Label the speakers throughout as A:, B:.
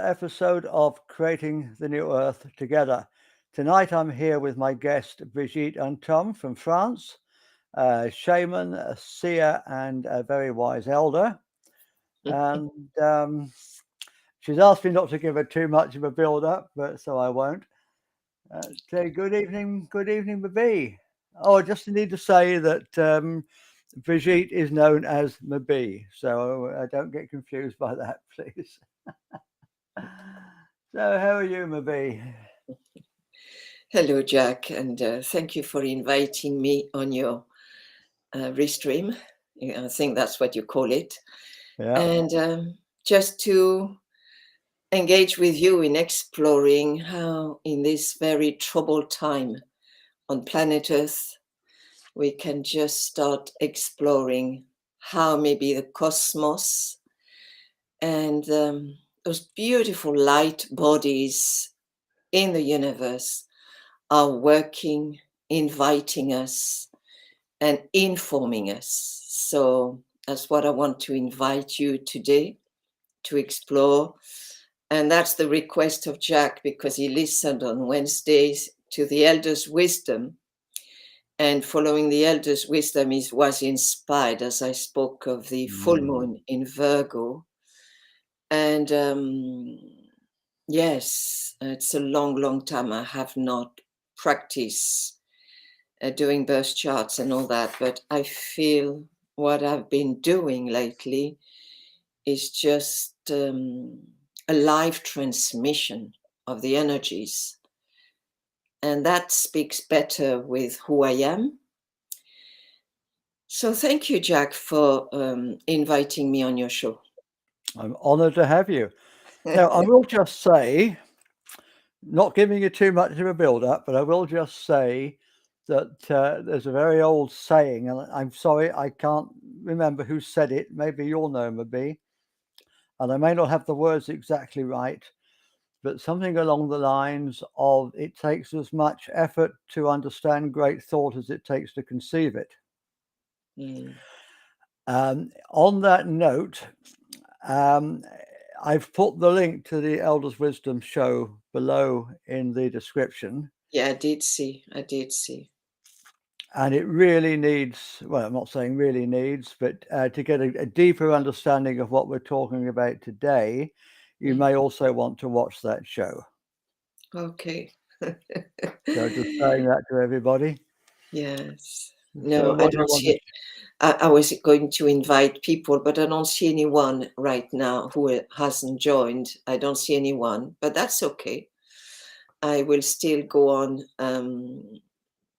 A: Episode of Creating the New Earth Together. Tonight I'm here with my guest Brigitte Antelme from France, a shaman, a seer, and a very wise elder. And she's asked me not to give her too much of a build-up, but so I won't. Say good evening, MaBee. Oh, I just need to say that Brigitte is known as MaBee, so I don't get confused by that, please. So, how are you, MaBee?
B: Hello, Jack, and thank you for inviting me on your restream. I think that's what you call it.
A: Yeah.
B: And just to engage with you in exploring how, in this very troubled time on planet Earth, we can just start exploring how maybe the cosmos and those beautiful light bodies in the universe are working, inviting us and informing us. So that's what I want to invite you today to explore. And that's the request of Jack, because he listened on Wednesdays to the elders' wisdom. And following the elders' wisdom, he was inspired as I spoke of the full moon in Virgo. And yes, it's a long, long time I have not practiced doing birth charts and all that, but I feel what I've been doing lately is just a live transmission of the energies. And that speaks better with who I am. So thank you, Jack, for inviting me on your show.
A: I'm honored to have you. Now, I will just say, not giving you too much of a build-up, but I will just say that there's a very old saying, and I'm sorry, I can't remember who said it. Maybe you'll know, MaBee. And I may not have the words exactly right, but something along the lines of it takes as much effort to understand great thought as it takes to conceive it. On that note, I've put the link to the Elders Wisdom show below in the description.
B: Yeah, I did see.
A: And it really needs, well, I'm not saying really needs, but to get a deeper understanding of what we're talking about today, you may also want to watch that show.
B: Okay.
A: So just saying that to everybody.
B: Yes.
A: So
B: No, I don't see it. I was going to invite people, but I don't see anyone right now who hasn't joined. I don't see anyone, but that's okay. I will still go on,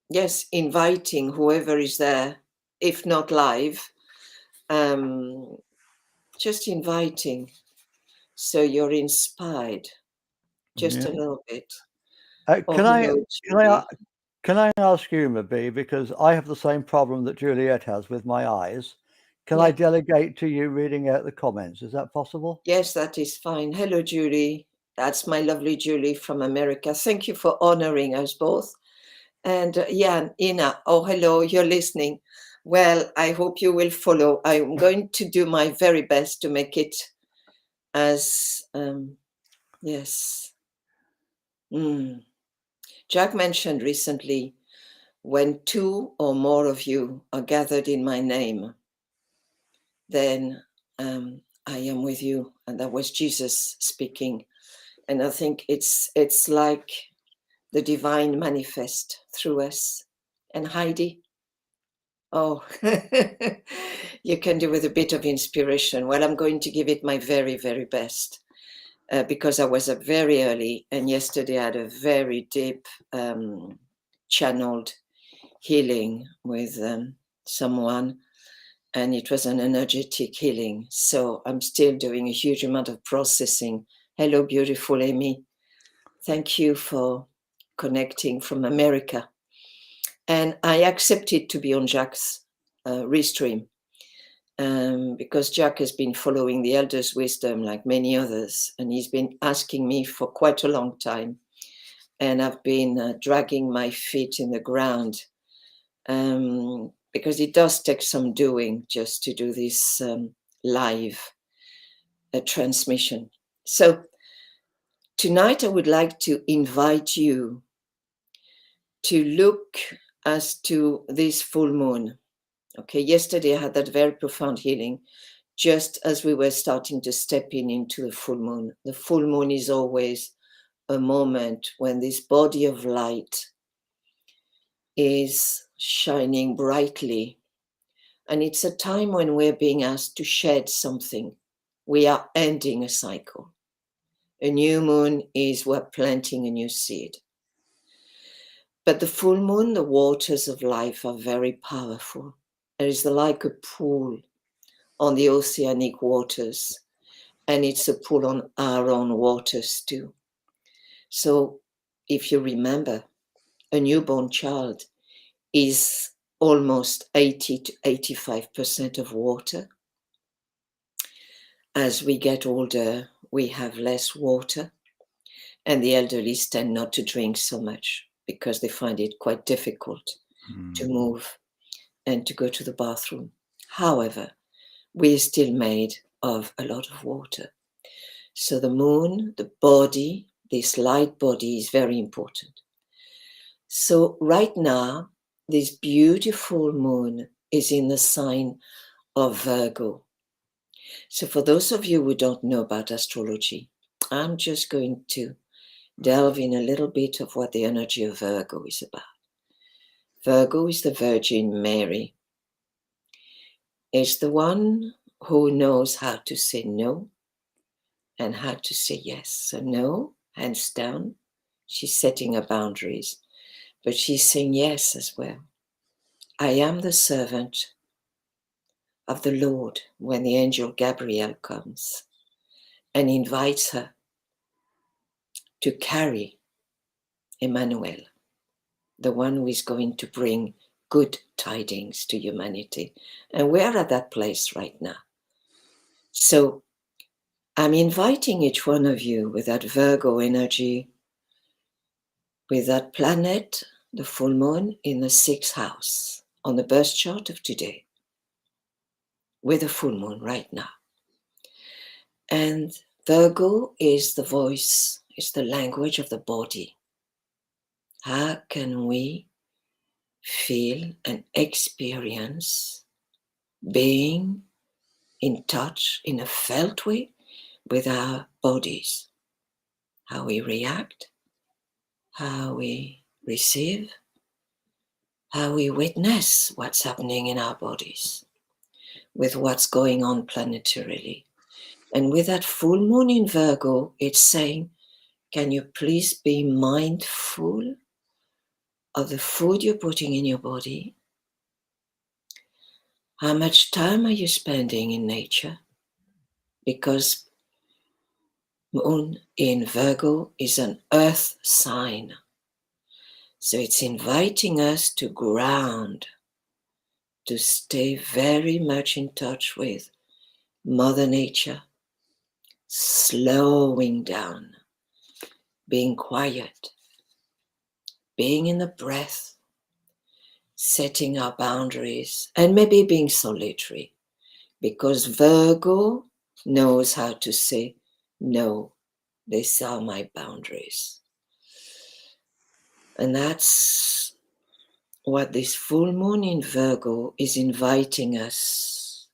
B: yes, inviting whoever is there, if not live, just inviting. So you're inspired just a little bit.
A: Can I ask you, MaBee, because I have the same problem that Juliet has with my eyes. Can I delegate to you reading out the comments? Is that possible?
B: Yes, that is fine. Hello, Julie. That's my lovely Julie from America. Thank you for honoring us both. And Ina, oh, hello, you're listening. Well, I hope you will follow. I'm going to do my very best to make it as, yes. Jack mentioned recently, when two or more of you are gathered in my name, then I am with you. And that was Jesus speaking. And I think it's like the divine manifest through us. And Heidi, oh, you can do with a bit of inspiration. Well, I'm going to give it my very, very best because I was up very early, and yesterday I had a very deep channeled healing with someone, and it was an energetic healing. So I'm still doing a huge amount of processing. Hello, beautiful Amy. Thank you for connecting from America. And I accepted to be on Jack's restream because Jack has been following the elders' wisdom like many others, and he's been asking me for quite a long time. And I've been dragging my feet in the ground because it does take some doing just to do this live transmission. So Tonight, I would like to invite you to look as to this full moon. Okay, yesterday I had that very profound healing just as we were starting to step into the full moon. The full moon is always a moment when this body of light is shining brightly. And it's a time when we're being asked to shed something. We are ending a cycle. A new moon is we're planting a new seed. But the full moon, the waters of life are very powerful. It is like a pool on the oceanic waters, and it's a pull on our own waters too. So if you remember, a newborn child is almost 80 to 85% of water. As we get older, we have less water, and the elderly tend not to drink so much because they find it quite difficult to move and to go to the bathroom. However, we're still made of a lot of water. So the moon, the body, this light body is very important. So right now, this beautiful moon is in the sign of Virgo. So for those of you who don't know about astrology, I'm just going to delve in a little bit of what the energy of Virgo is about. Virgo is the Virgin Mary. It's the one who knows how to say no and how to say yes. So no, hands down, she's setting her boundaries, but she's saying yes as well. I am the servant of the Lord when the angel Gabriel comes and invites her to carry Emmanuel, the one who is going to bring good tidings to humanity. And we're at that place right now. So I'm inviting each one of you with that Virgo energy, with that planet, the full moon in the 6th house on the birth chart of today, with the full moon right now. And Virgo is the voice, is the language of the body. How can we feel and experience being in touch in a felt way with our bodies? How we react, how we receive, how we witness what's happening in our bodies, with what's going on planetarily. And with that full moon in Virgo, it's saying, can you please be mindful of the food you're putting in your body? How much time are you spending in nature? Because moon in Virgo is an earth sign. So it's inviting us to ground, to stay very much in touch with Mother Nature, slowing down, being quiet, being in the breath, setting our boundaries, and maybe being solitary, because Virgo knows how to say, no, these are my boundaries. And that's what this full moon in Virgo is inviting us.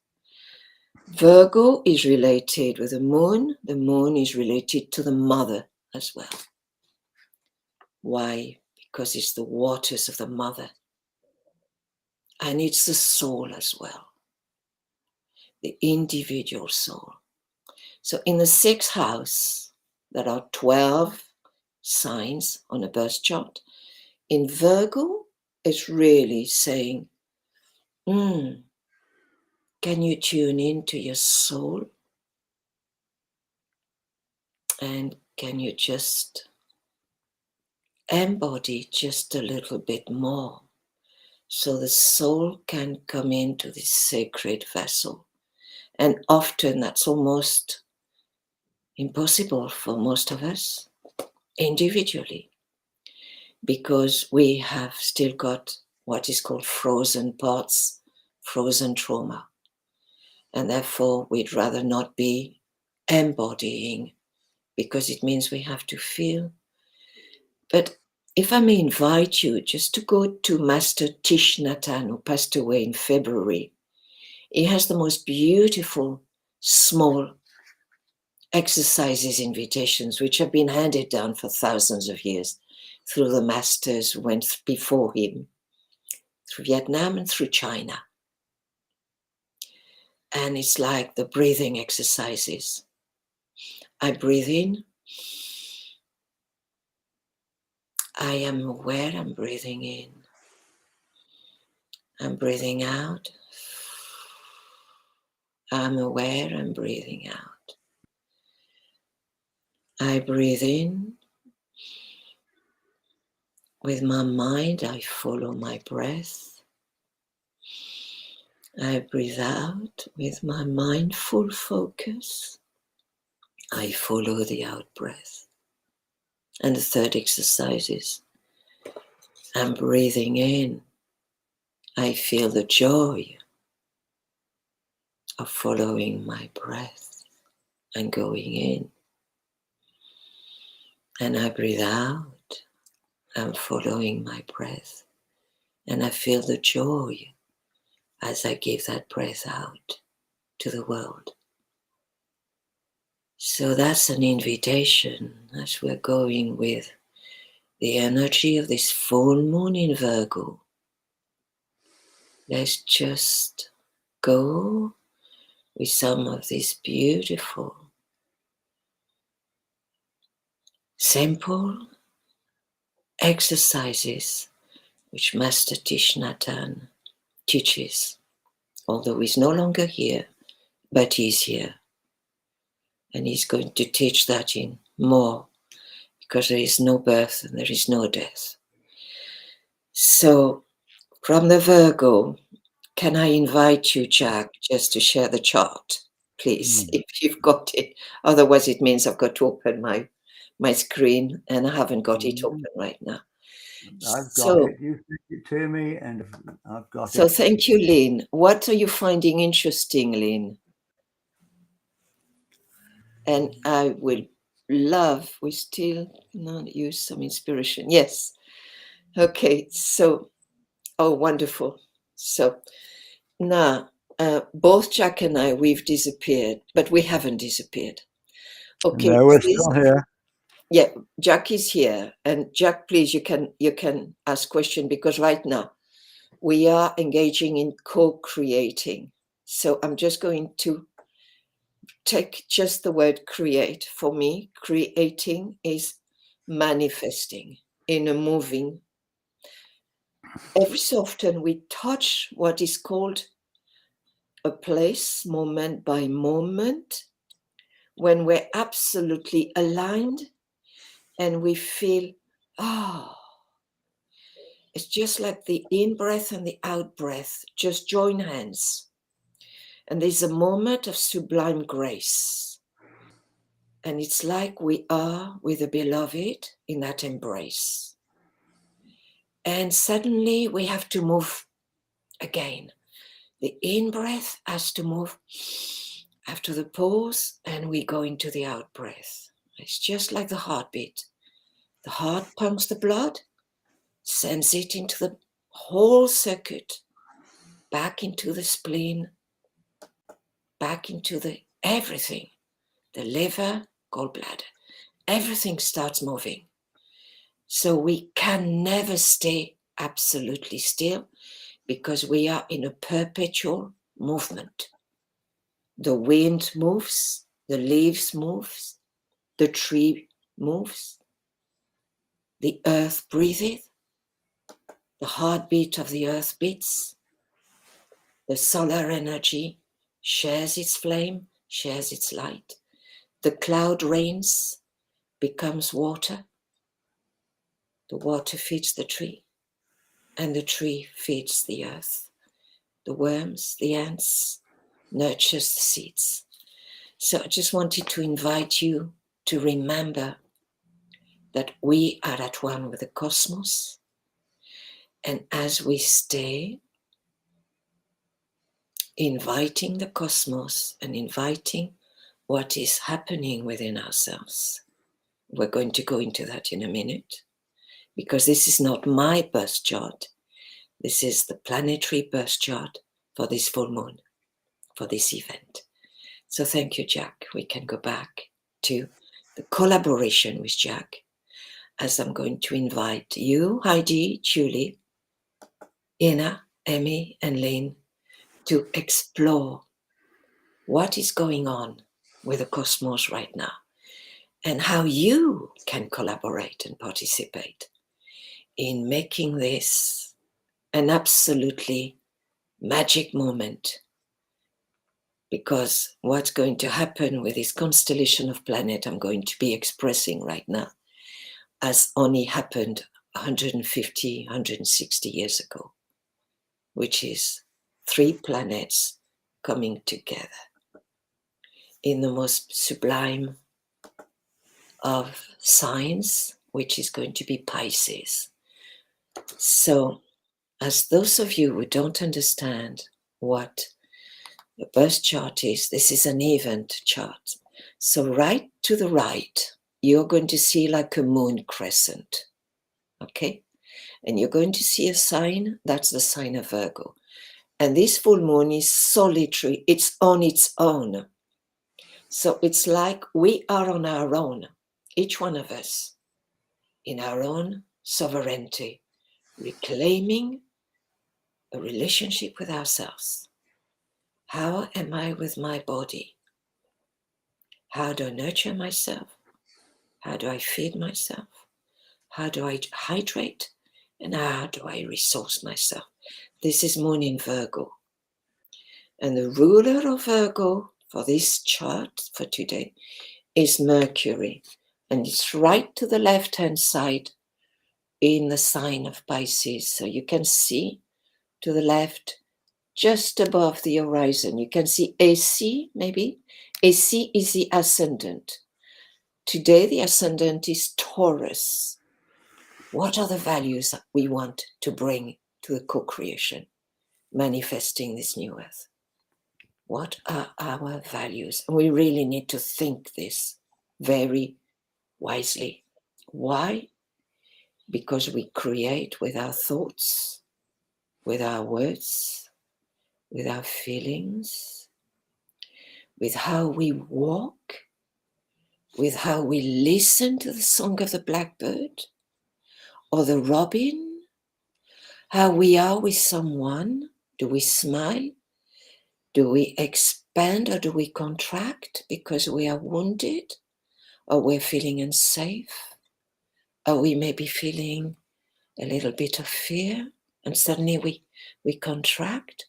B: Virgo is related with the moon is related to the mother as well. Why? Because it's the waters of the mother. And it's the soul as well, the individual soul. So in the 6th house, there are 12 signs on a birth chart. In Virgo, it's really saying, can you tune into your soul? And can you just embody just a little bit more so the soul can come into this sacred vessel? And often that's almost impossible for most of us individually, because we have still got what is called frozen parts, frozen trauma. And therefore we'd rather not be embodying, because it means we have to feel. But if I may invite you just to go to Master Thich Nhat Hanh, who passed away in February. He has the most beautiful small exercises, invitations, which have been handed down for thousands of years through the masters who went before him, through Vietnam and through China. And it's like the breathing exercises. I breathe in. I am aware I'm breathing in. I'm breathing out. I'm aware I'm breathing out. I breathe in. With my mind, I follow my breath. I breathe out with my mindful focus. I follow the out breath. And the third exercise is I'm breathing in. I feel the joy of following my breath and going in. And I breathe out. I'm following my breath. And I feel the joy as I give that breath out to the world. So that's an invitation as we're going with the energy of this full moon in Virgo. Let's just go with some of these beautiful, simple exercises which Master Thich Nhat Hanh teaches, although he's no longer here, but he's here. And he's going to teach that in more, because there is no birth and there is no death. So from the Virgo, can I invite you, Jack, just to share the chart, please, if you've got it. Otherwise, it means I've got to open my screen, and I haven't got it open right now.
A: I've got it. You sent it to me, and I've got it.
B: So thank you, Lynn. What are you finding interesting, Lynn? And I will love, we still not use some inspiration. Yes. Okay. So, oh, wonderful. So now, both Jack and I, we've disappeared, but we haven't disappeared. Okay.
A: No, we're still here.
B: Yeah, Jack is here. And Jack, please, you can ask question, because right now we are engaging in co-creating. So I'm just going to take just the word create. For me, creating is manifesting in a moving. Every so often we touch what is called a place, moment by moment, when we're absolutely aligned and we feel, it's just like the in-breath and the out-breath just join hands. And there's a moment of sublime grace. And it's like we are with the beloved in that embrace. And suddenly we have to move again. The in-breath has to move after the pause, and we go into the out-breath. It's just like the heartbeat. The heart pumps the blood, sends it into the whole circuit, back into the spleen, back into the everything, the liver, gallbladder, everything starts moving. So we can never stay absolutely still, because we are in a perpetual movement. The wind moves, the leaves moves, the tree moves, the earth breatheth, the heartbeat of the earth beats, the solar energy shares its flame, shares its light, the cloud rains, becomes water, the water feeds the tree, and the tree feeds the earth. The worms, the ants, nurtures the seeds. So I just wanted to invite you to remember that we are at one with the cosmos. And as we stay inviting the cosmos and inviting what is happening within ourselves, We're going to go into that in a minute, because this is not my birth chart. This is the planetary birth chart for this full moon, for this event. So thank you, Jack. We can go back to the collaboration with Jack, as I'm going to invite you, Heidi, Julie, Ina, Emmy, and Lynn to explore what is going on with the cosmos right now and how you can collaborate and participate in making this an absolutely magic moment. Because what's going to happen with this constellation of planets I'm going to be expressing right now has only happened 150, 160 years ago, which is 3 planets coming together in the most sublime of signs, which is going to be Pisces. So, as those of you who don't understand what the birth chart is, this is an event chart. So right to the right, you're going to see like a moon crescent, okay? And you're going to see a sign, that's the sign of Virgo. And this full moon is solitary, it's on its own. So it's like we are on our own, each one of us, in our own sovereignty, reclaiming a relationship with ourselves. How am I with my body? How do I nurture myself? How do I feed myself? How do I hydrate? And how do I resource myself? This is Moon in Virgo. And the ruler of Virgo for this chart for today is Mercury. And it's right to the left-hand side in the sign of Pisces. So you can see to the left, just above the horizon, you can see AC maybe. AC is the ascendant. Today, the ascendant is Taurus. What are the values that we want to bring to the co-creation, manifesting this new earth? What are our values? And we really need to think this very wisely. Why? Because we create with our thoughts, with our words, with our feelings, with how we walk, with how we listen to the song of the blackbird or the robin, how we are with someone. Do we smile? Do we expand or do we contract because we are wounded or we're feeling unsafe? Or we may be feeling a little bit of fear and suddenly we contract.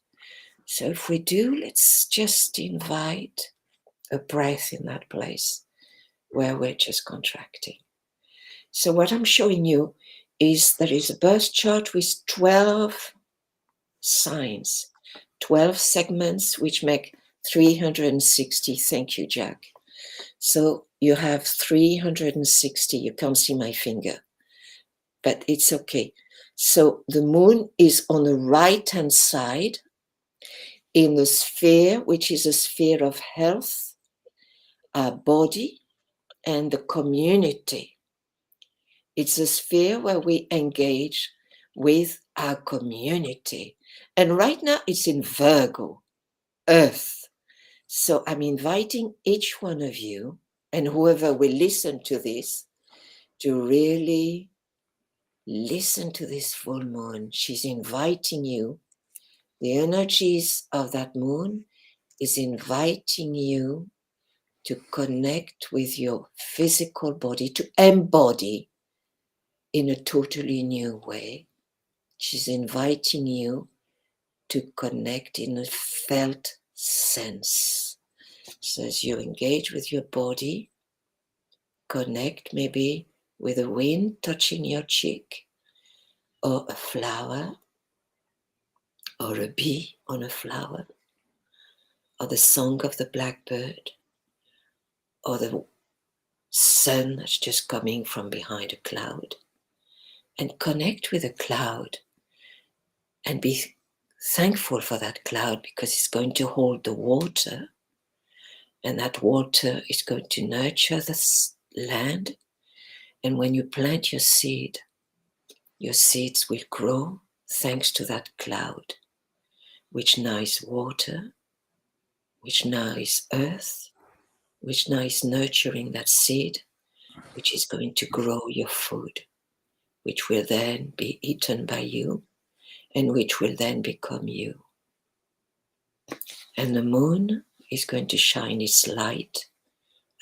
B: So if we do, let's just invite a breath in that place where we're just contracting. So what I'm showing you is there is a birth chart with 12 signs, 12 segments, which make 360. Thank you, Jack. So you have 360. You can't see my finger, but it's okay. So the moon is on the right-hand side in the sphere, which is a sphere of health, our body, and the community. It's a sphere where we engage with our community. And right now it's in Virgo, Earth. So I'm inviting each one of you and whoever will listen to this to really listen to this full moon. She's inviting you. The energies of that moon is inviting you to connect with your physical body, to embody in a totally new way. She's inviting you to connect in a felt sense. So as you engage with your body, connect maybe with the wind touching your cheek, or a flower, or a bee on a flower, or the song of the blackbird, or the sun that's just coming from behind a cloud. And connect with a cloud and be thankful for that cloud because it's going to hold the water, and that water is going to nurture the land, And when you plant your seeds will grow thanks to that cloud, which now is water, which now is earth, which now is nurturing that seed, which is going to grow your food, which will then be eaten by you, and which will then become you. And the moon is going to shine its light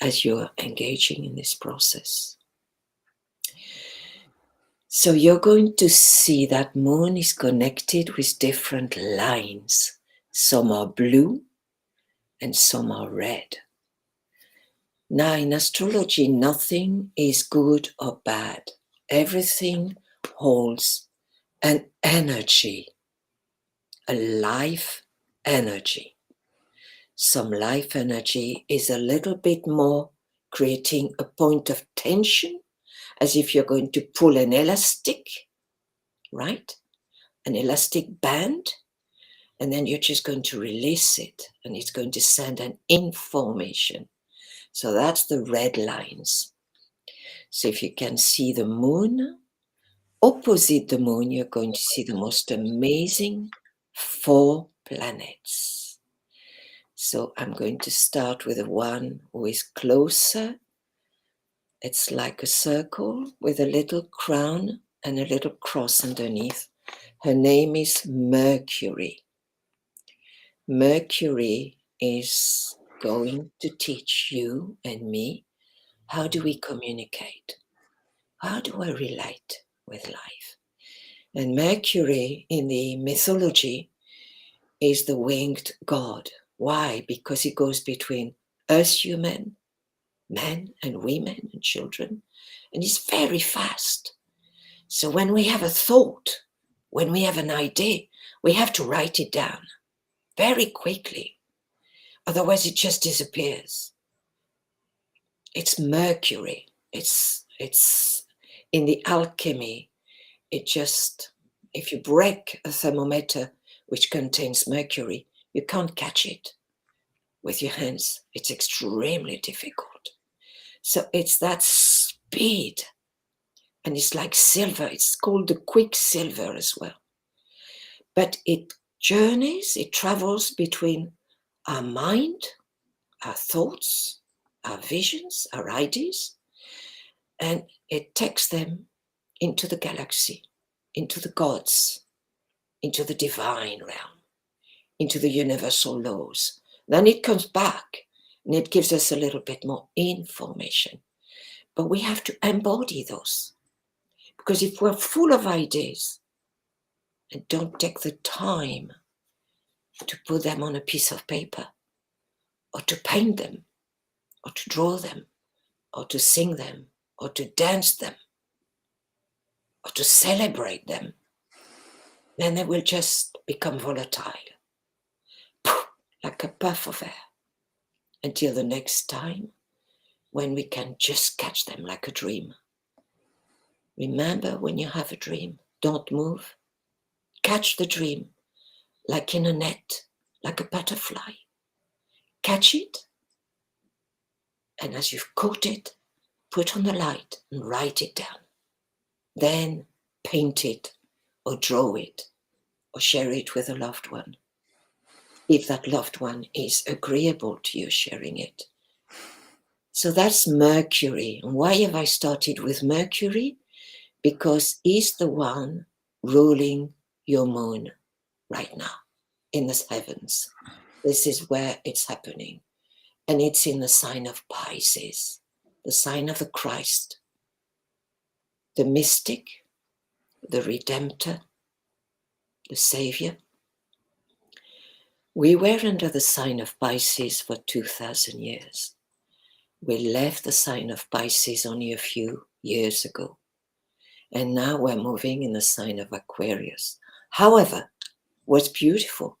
B: as you're engaging in this process. So you're going to see that moon is connected with different lines. Some are blue and some are red. Now in astrology, nothing is good or bad. Everything holds an energy, a life energy. Some life energy is a little bit more creating a point of tension, as if you're going to pull an elastic, right? An elastic band, and then you're just going to release it, and it's going to send an information. So that's the red lines. So if you can see the moon, opposite the moon, you're going to see the most amazing 4 planets. So I'm going to start with the one who is closer. It's like a circle with a little crown and a little cross underneath. Her name is Mercury. Mercury is going to teach you and me, how do we communicate? How do I relate with life? And Mercury in the mythology is the winged god. Why? Because he goes between us human, men and women and children, and he's very fast. So when we have a thought, when we have an idea, we have to write it down very quickly. Otherwise it just disappears. It's Mercury. It's in the alchemy. It just, if you break a thermometer which contains mercury, you can't catch it with your hands. It's extremely difficult. So it's that speed, and it's like silver. It's called the quicksilver as well. But it journeys, it travels between our mind, our thoughts, our visions, our ideas, and it takes them into the galaxy, into the gods, into the divine realm, into the universal laws. Then it comes back and it gives us a little bit more information. But we have to embody those. Because if we're full of ideas and don't take the time to put them on a piece of paper, or to paint them, or to draw them, or to sing them, or to dance them, or to celebrate them, then they will just become volatile, like a puff of air, until the next time when we can just catch them like a dream. Remember, when you have a dream, don't move. Catch the dream like in a net, like a butterfly. Catch it, and as you've caught it, put on the light and write it down. Then paint it, or draw it, or share it with a loved one, if that loved one is agreeable to you sharing it. So that's Mercury. And why have I started with Mercury? Because he's the one ruling your moon right now in the heavens. This is where it's happening. And it's in the sign of Pisces, the sign of the Christ, the mystic, the Redemptor, the Savior. We were under the sign of Pisces for 2,000 years. We left the sign of Pisces only a few years ago. And now we're moving in the sign of Aquarius. However, what's beautiful,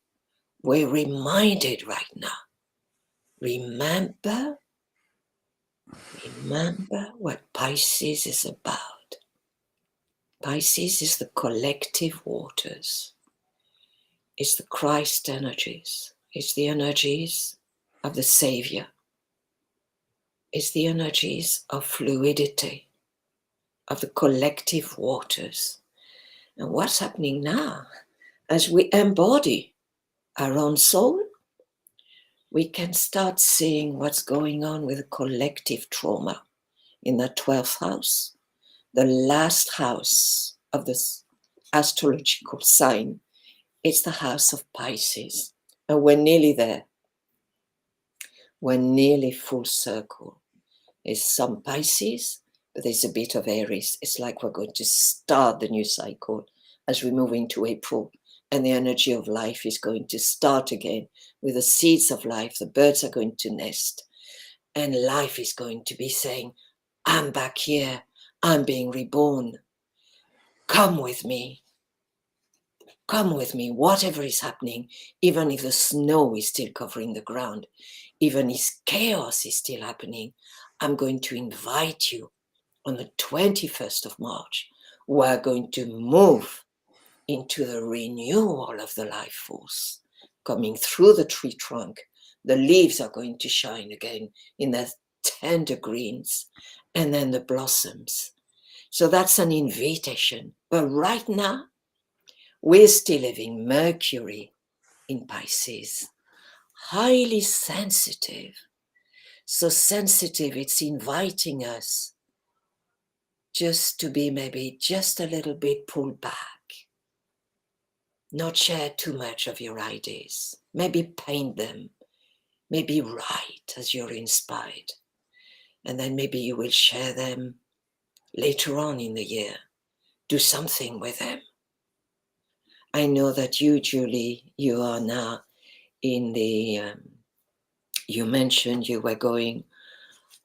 B: we're reminded right now. Remember what Pisces is about. Pisces is the collective waters. It's the Christ energies. It's the energies of the Savior. It's the energies of fluidity. of the collective waters. And what's happening now, as we embody our own soul, we can start seeing what's going on with the collective trauma in the 12th house, the last house of this astrological sign. It's the House of Pisces. And we're nearly there. We're nearly full circle. There's some Pisces, but there's a bit of Aries. It's like we're going to start the new cycle as we move into April, and the energy of life is going to start again with the seeds of life. The birds are going to nest, and life is going to be saying, I'm back here. I'm being reborn. Come with me. Come with me, whatever is happening, even if the snow is still covering the ground, even if chaos is still happening, I'm going to invite you on the 21st of March. We're going to move into the renewal of the life force coming through the tree trunk. The leaves are going to shine again in their tender greens, and then the blossoms. So that's an invitation. But right now, we're still having Mercury in Pisces, highly sensitive. So sensitive, it's inviting us just to be maybe just a little bit pulled back. Not share too much of your ideas. Maybe paint them. Maybe write as you're inspired. And then maybe you will share them later on in the year. Do something with them. I know that you, Julie, you are now in the, you mentioned you were going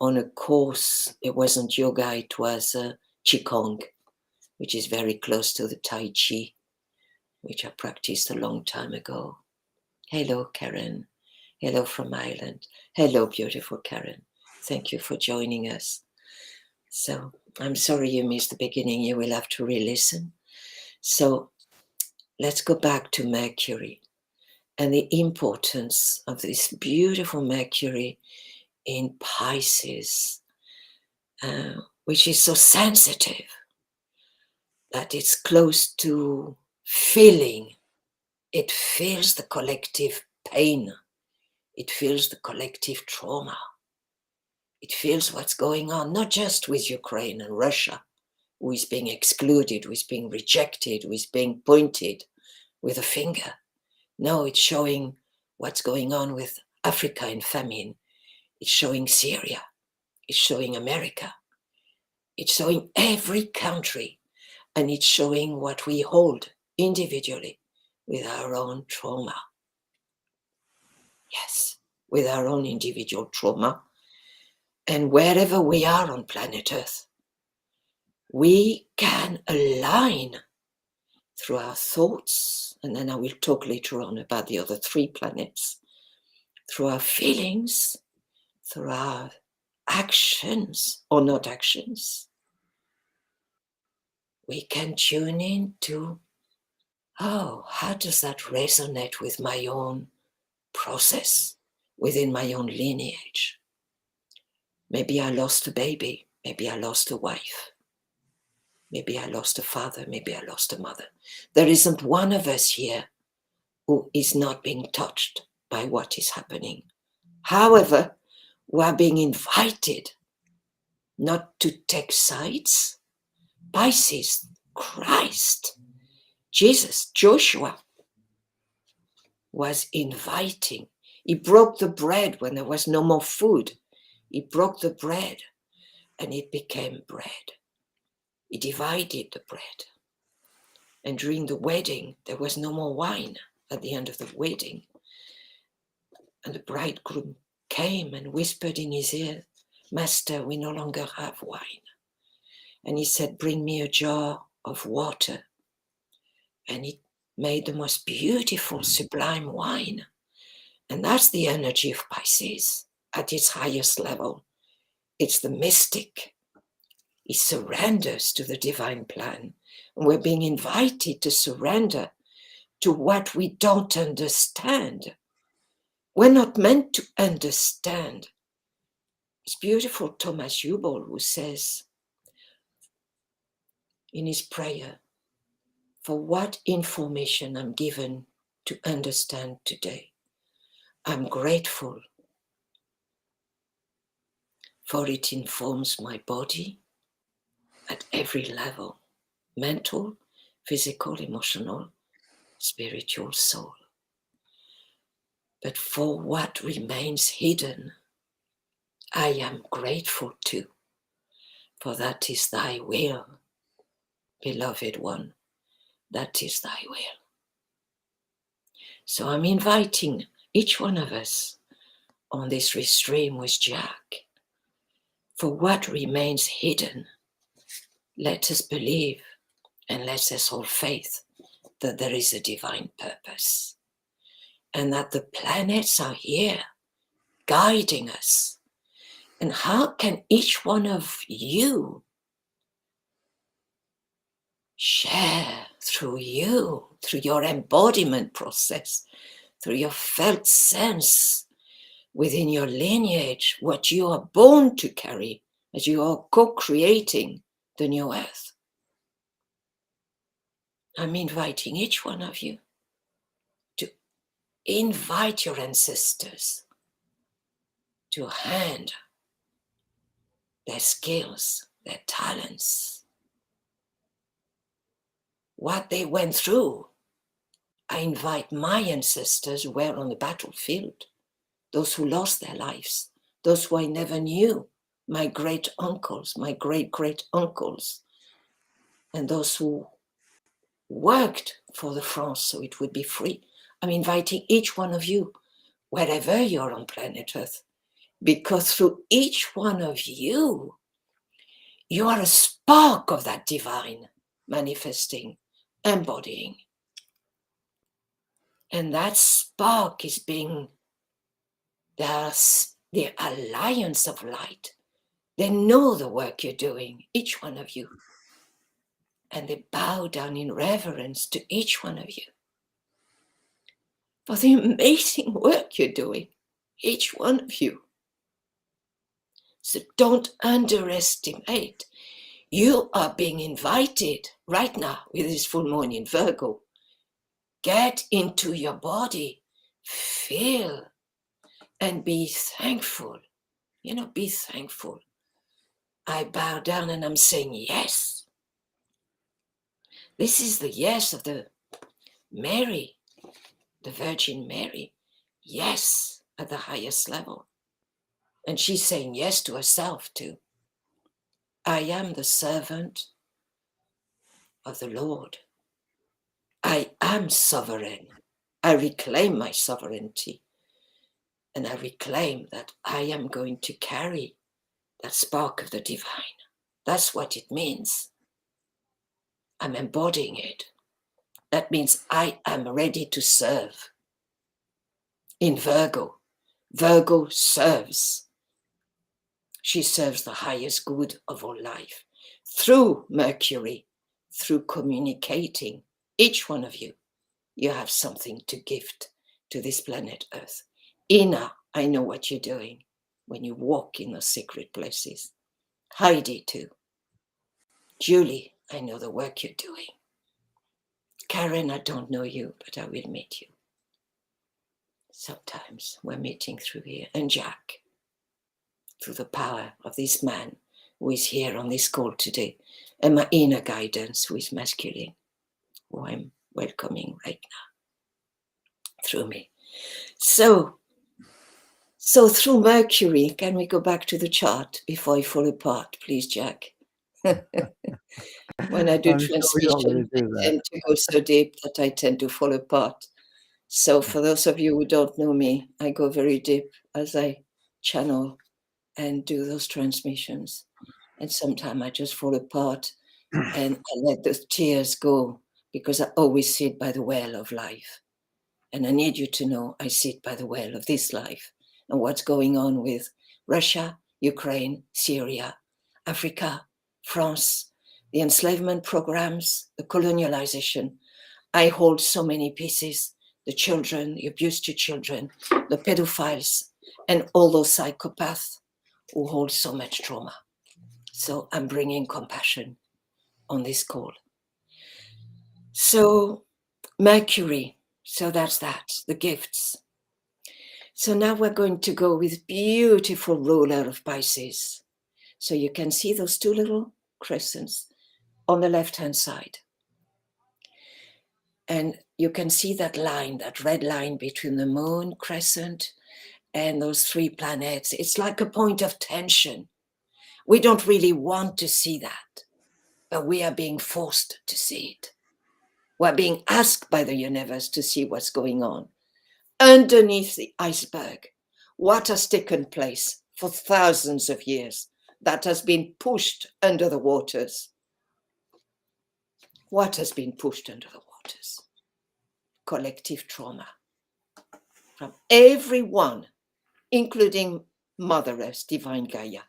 B: on a course. It wasn't yoga, it was Qigong, which is very close to the Tai Chi, which I practiced a long time ago. Hello, Karen. Hello from Ireland. Hello, beautiful Karen. Thank you for joining us. So I'm sorry you missed the beginning. You will have to re-listen. So let's go back to Mercury and the importance of this beautiful Mercury in Pisces, which is so sensitive that it's close to feeling. It feels the collective pain. It feels the collective trauma. It feels what's going on, not just with Ukraine and Russia, who is being excluded, who is being rejected, who is being pointed with a finger. No, it's showing what's going on with Africa in famine. It's showing Syria. It's showing America. It's showing every country. And it's showing what we hold individually with our own trauma. Yes, with our own individual trauma. And wherever we are on planet Earth, we can align through our thoughts, and then I will talk later on about the other 3 planets, through our feelings, through our actions or not actions. We can tune in to, oh, how does that resonate with my own process, within my own lineage? Maybe I lost a baby, maybe I lost a wife, maybe I lost a father, maybe I lost a mother. There isn't one of us here who is not being touched by what is happening. However, we are being invited not to take sides. Pisces, Christ, Jesus, Joshua was inviting. He broke the bread when there was no more food. He broke the bread and it became bread. He divided the bread. And during the wedding, there was no more wine at the end of the wedding. And the bridegroom came and whispered in his ear, Master, we no longer have wine. And he said, bring me a jar of water. And he made the most beautiful, sublime wine. And that's the energy of Pisces at its highest level. It's the mystic. He surrenders to the divine plan. And we're being invited to surrender to what we don't understand. We're not meant to understand. It's beautiful, Thomas Hubel, who says, in his prayer for what information I'm given to understand today. I'm grateful for it informs my body at every level, mental, physical, emotional, spiritual, soul. But for what remains hidden, I am grateful too, for that is thy will, beloved one, that is thy will. So I'm inviting each one of us on this restream with Jack. For what remains hidden, let us believe and let us hold faith that there is a divine purpose and that the planets are here guiding us. And how can each one of you share through your embodiment process, through your felt sense within your lineage, what you are born to carry as you are co-creating the new earth. I'm inviting each one of you to invite your ancestors to hand their skills, their talents, what they went through. I invite my ancestors who were on the battlefield, those who lost their lives, those who I never knew, my great uncles, my great great uncles, and those who worked for the France so it would be free. I'm inviting each one of you, wherever you're on planet Earth, because through each one of you, you are a spark of that divine manifesting, embodying. And that spark is being the alliance of light. They know the work you're doing, each one of you. And they bow down in reverence to each one of you for the amazing work you're doing, each one of you. So don't underestimate. You are being invited right now with this full moon in Virgo. Get into your body, feel, and be thankful. Be thankful. I bow down and I'm saying yes. This is the yes of the Mary, the Virgin Mary. Yes, at the highest level. And she's saying yes to herself too. I am the servant of the Lord. I am sovereign. I reclaim my sovereignty. And I reclaim that I am going to carry that spark of the divine. That's what it means. I'm embodying it. That means I am ready to serve. In Virgo, Virgo serves. She serves the highest good of all life through Mercury, through communicating. Each one of you, you have something to gift to this planet Earth. Ina, I know what you're doing when you walk in the secret places. Heidi too. Julie, I know the work you're doing. Karen, I don't know you, but I will meet you. Sometimes we're meeting through here. And Jack, through the power of this man who is here on this call today, and my inner guidance, who is masculine, who I'm welcoming right now through me. So through Mercury, can we go back to the chart before I fall apart, please, Jack? When I do transmission, I tend to go so deep that I tend to fall apart. So for those of you who don't know me, I go very deep as I channel and do those transmissions. And sometimes I just fall apart and I let the tears go because I always sit by the well of life. And I need you to know I sit by the well of this life and what's going on with Russia, Ukraine, Syria, Africa, France, the enslavement programs, the colonialization. I hold so many pieces, the children, the abuse to children, the pedophiles, and all those psychopaths who hold so much trauma. So I'm bringing compassion on this call. So Mercury, so that's that, the gifts. So now we're going to go with beautiful ruler of Pisces. So you can see those two little crescents on the left-hand side. And you can see that line, that red line between the moon crescent and those three planets. It's like a point of tension. We don't really want to see that, but we are being forced to see it. We're being asked by the universe to see what's going on. Underneath the iceberg, what has taken place for thousands of years that has been pushed under the waters. What has been pushed under the waters? Collective trauma from everyone, including Mother Earth, Divine Gaia.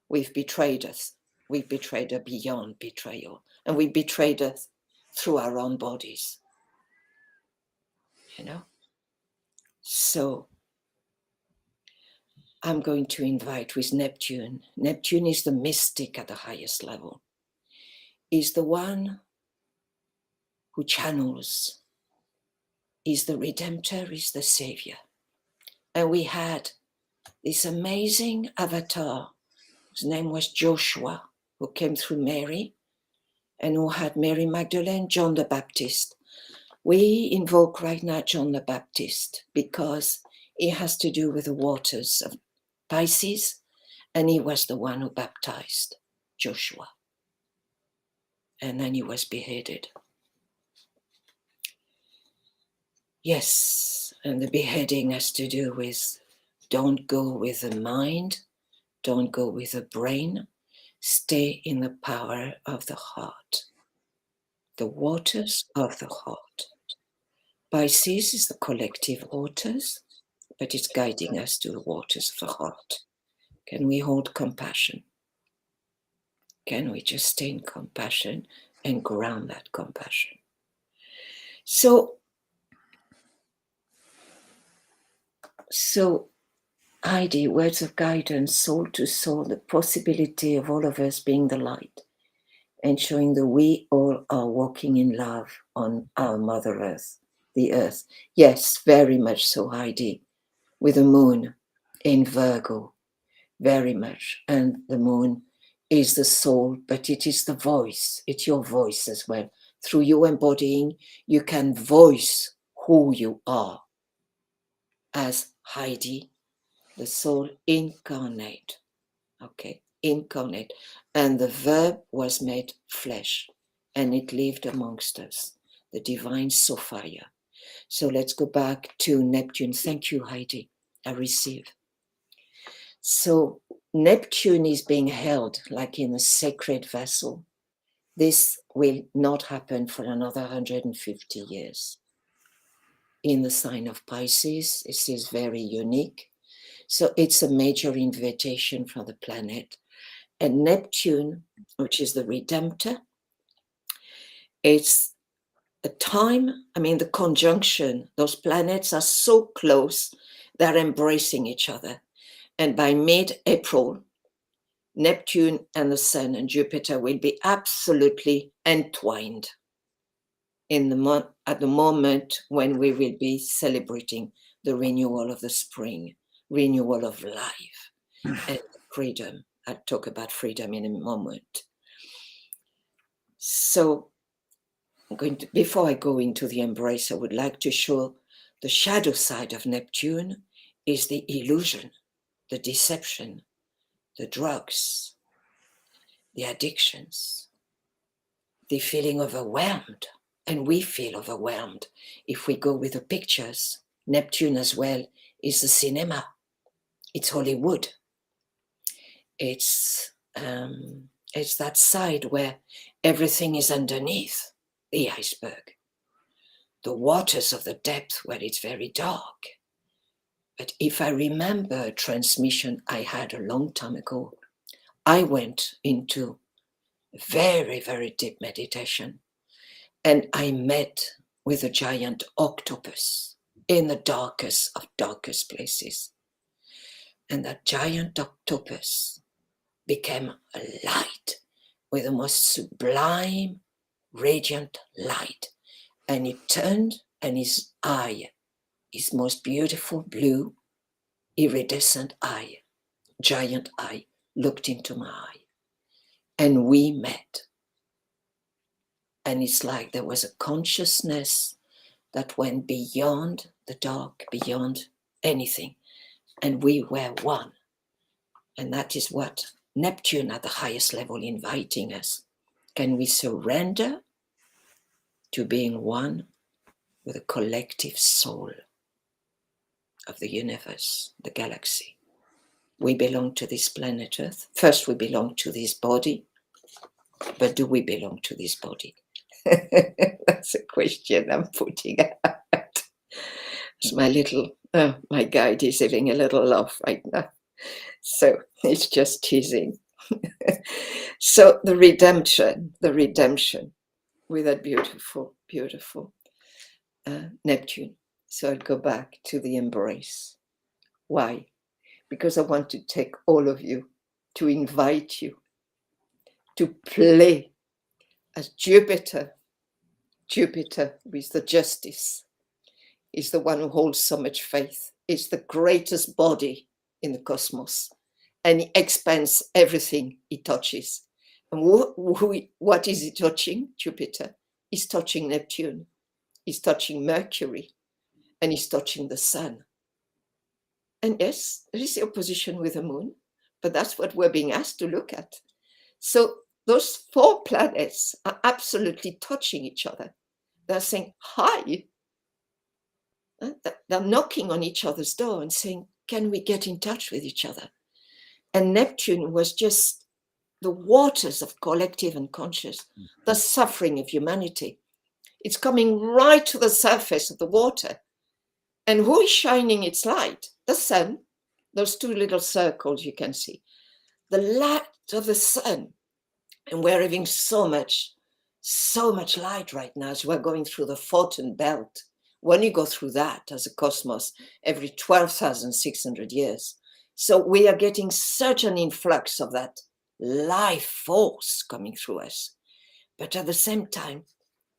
B: We've betrayed us. We've betrayed her beyond betrayal. And we betrayed us through our own bodies. You know? So I'm going to invite with Neptune. Neptune is the mystic at the highest level. Is the one who channels, is the redemptor, is the savior. And we had this amazing avatar, whose name was Joshua, who came through Mary, and who had Mary Magdalene, John the Baptist. We invoke right now John the Baptist because it has to do with the waters of Pisces, and he was the one who baptized Joshua. And then he was beheaded. Yes, and the beheading has to do with don't go with the mind, don't go with the brain, stay in the power of the heart, the waters of the heart. Pisces is the collective waters, but it's guiding us to the waters of the heart. Can we hold compassion? Can we just stay in compassion and ground that compassion? So Heidi, words of guidance, soul to soul, the possibility of all of us being the light and showing that we all are walking in love on our Mother Earth, the Earth. Yes, very much so, Heidi, with the moon in Virgo, very much. And the moon is the soul, but it is the voice. It's your voice as well. Through you embodying, you can voice who you are as Heidi, the soul incarnate. Okay, incarnate. And the verb was made flesh and it lived amongst us, the divine Sophia. So let's go back to Neptune. Thank you, Heidi. I receive. So Neptune is being held like in a sacred vessel. This will not happen for another 150 years. In the sign of Pisces, this is very unique. So it's a major invitation for the planet. And Neptune, which is the redemptor, it's a time, the conjunction, those planets are so close, they're embracing each other. And by mid-April, Neptune and the Sun and Jupiter will be absolutely entwined at the moment when we will be celebrating the renewal of the spring, renewal of life and freedom. I'll talk about freedom in a moment. So before I go into the embrace, I would like to show the shadow side of Neptune is the illusion, the deception, the drugs, the addictions, the feeling overwhelmed. And we feel overwhelmed if we go with the pictures. Neptune as well is the cinema. It's Hollywood. It's that side where everything is underneath the iceberg. The waters of the depth where it's very dark. But if I remember a transmission I had a long time ago, I went into very, very deep meditation. And I met with a giant octopus in the darkest of darkest places. And that giant octopus became a light with the most sublime, radiant light. And he turned, and his eye, his most beautiful blue, iridescent eye, giant eye, looked into my eye. And we met. And it's like there was a consciousness that went beyond the dark, beyond anything. And we were one. And that is what Neptune at the highest level inviting us. Can we surrender to being one with the collective soul of the universe, the galaxy? We belong to this planet Earth. First, we belong to this body. But do we belong to this body? That's a question I'm putting out. It's my guide is having a little laugh right now. So it's just teasing. So the redemption with that beautiful, beautiful Neptune. So I'll go back to the embrace. Why? Because I want to take all of you, to invite you to play as Jupiter. Jupiter with the justice is the one who holds so much faith. It's the greatest body in the cosmos, and he expands everything he touches. And what is he touching? Jupiter. He's touching Neptune. He's touching Mercury, and he's touching the sun. And yes, there is the opposition with the moon, but that's what we're being asked to look at. So those 4 planets are absolutely touching each other. They're saying, hi. They're knocking on each other's door and saying, can we get in touch with each other? And Neptune was just the waters of collective unconscious, the suffering of humanity. It's coming right to the surface of the water. And who is shining its light? The sun. Those 2 little circles you can see. The light of the sun. And we're having so much light right now as we're going through the photon belt. When you go through that as a cosmos every 12,600 years. So we are getting such an influx of that life force coming through us. But at the same time,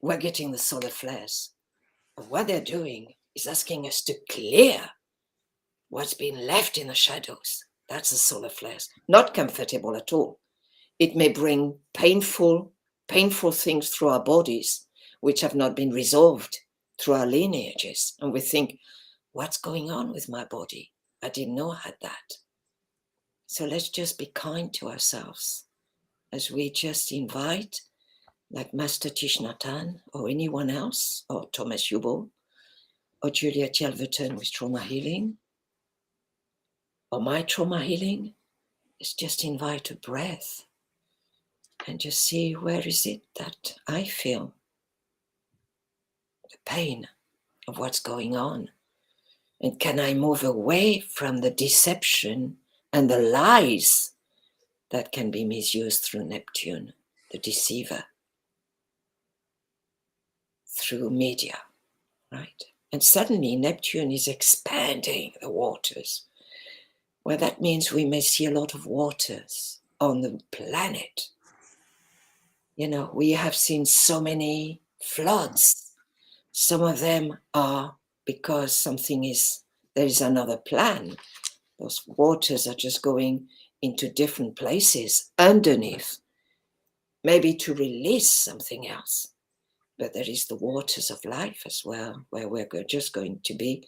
B: we're getting the solar flares. And what they're doing is asking us to clear what's been left in the shadows. That's the solar flares. Not comfortable at all. It may bring painful things through our bodies, which have not been resolved through our lineages. And we think, what's going on with my body? I didn't know I had that. So let's just be kind to ourselves as we just invite, like Master Thich Nhat Hanh or anyone else, or Thomas Hubel, or Juliet Yelverton with trauma healing, or my trauma healing, is just invite a breath. And just see, where is it that I feel the pain of what's going on? And can I move away from the deception and the lies that can be misused through Neptune, the deceiver, through media, right? And suddenly Neptune is expanding the waters. Well, that means we may see a lot of waters on the planet. You know, we have seen so many floods. Some of them are because there is another plan. Those waters are just going into different places underneath, maybe to release something else. But there is the waters of life as well, where we're just going to be.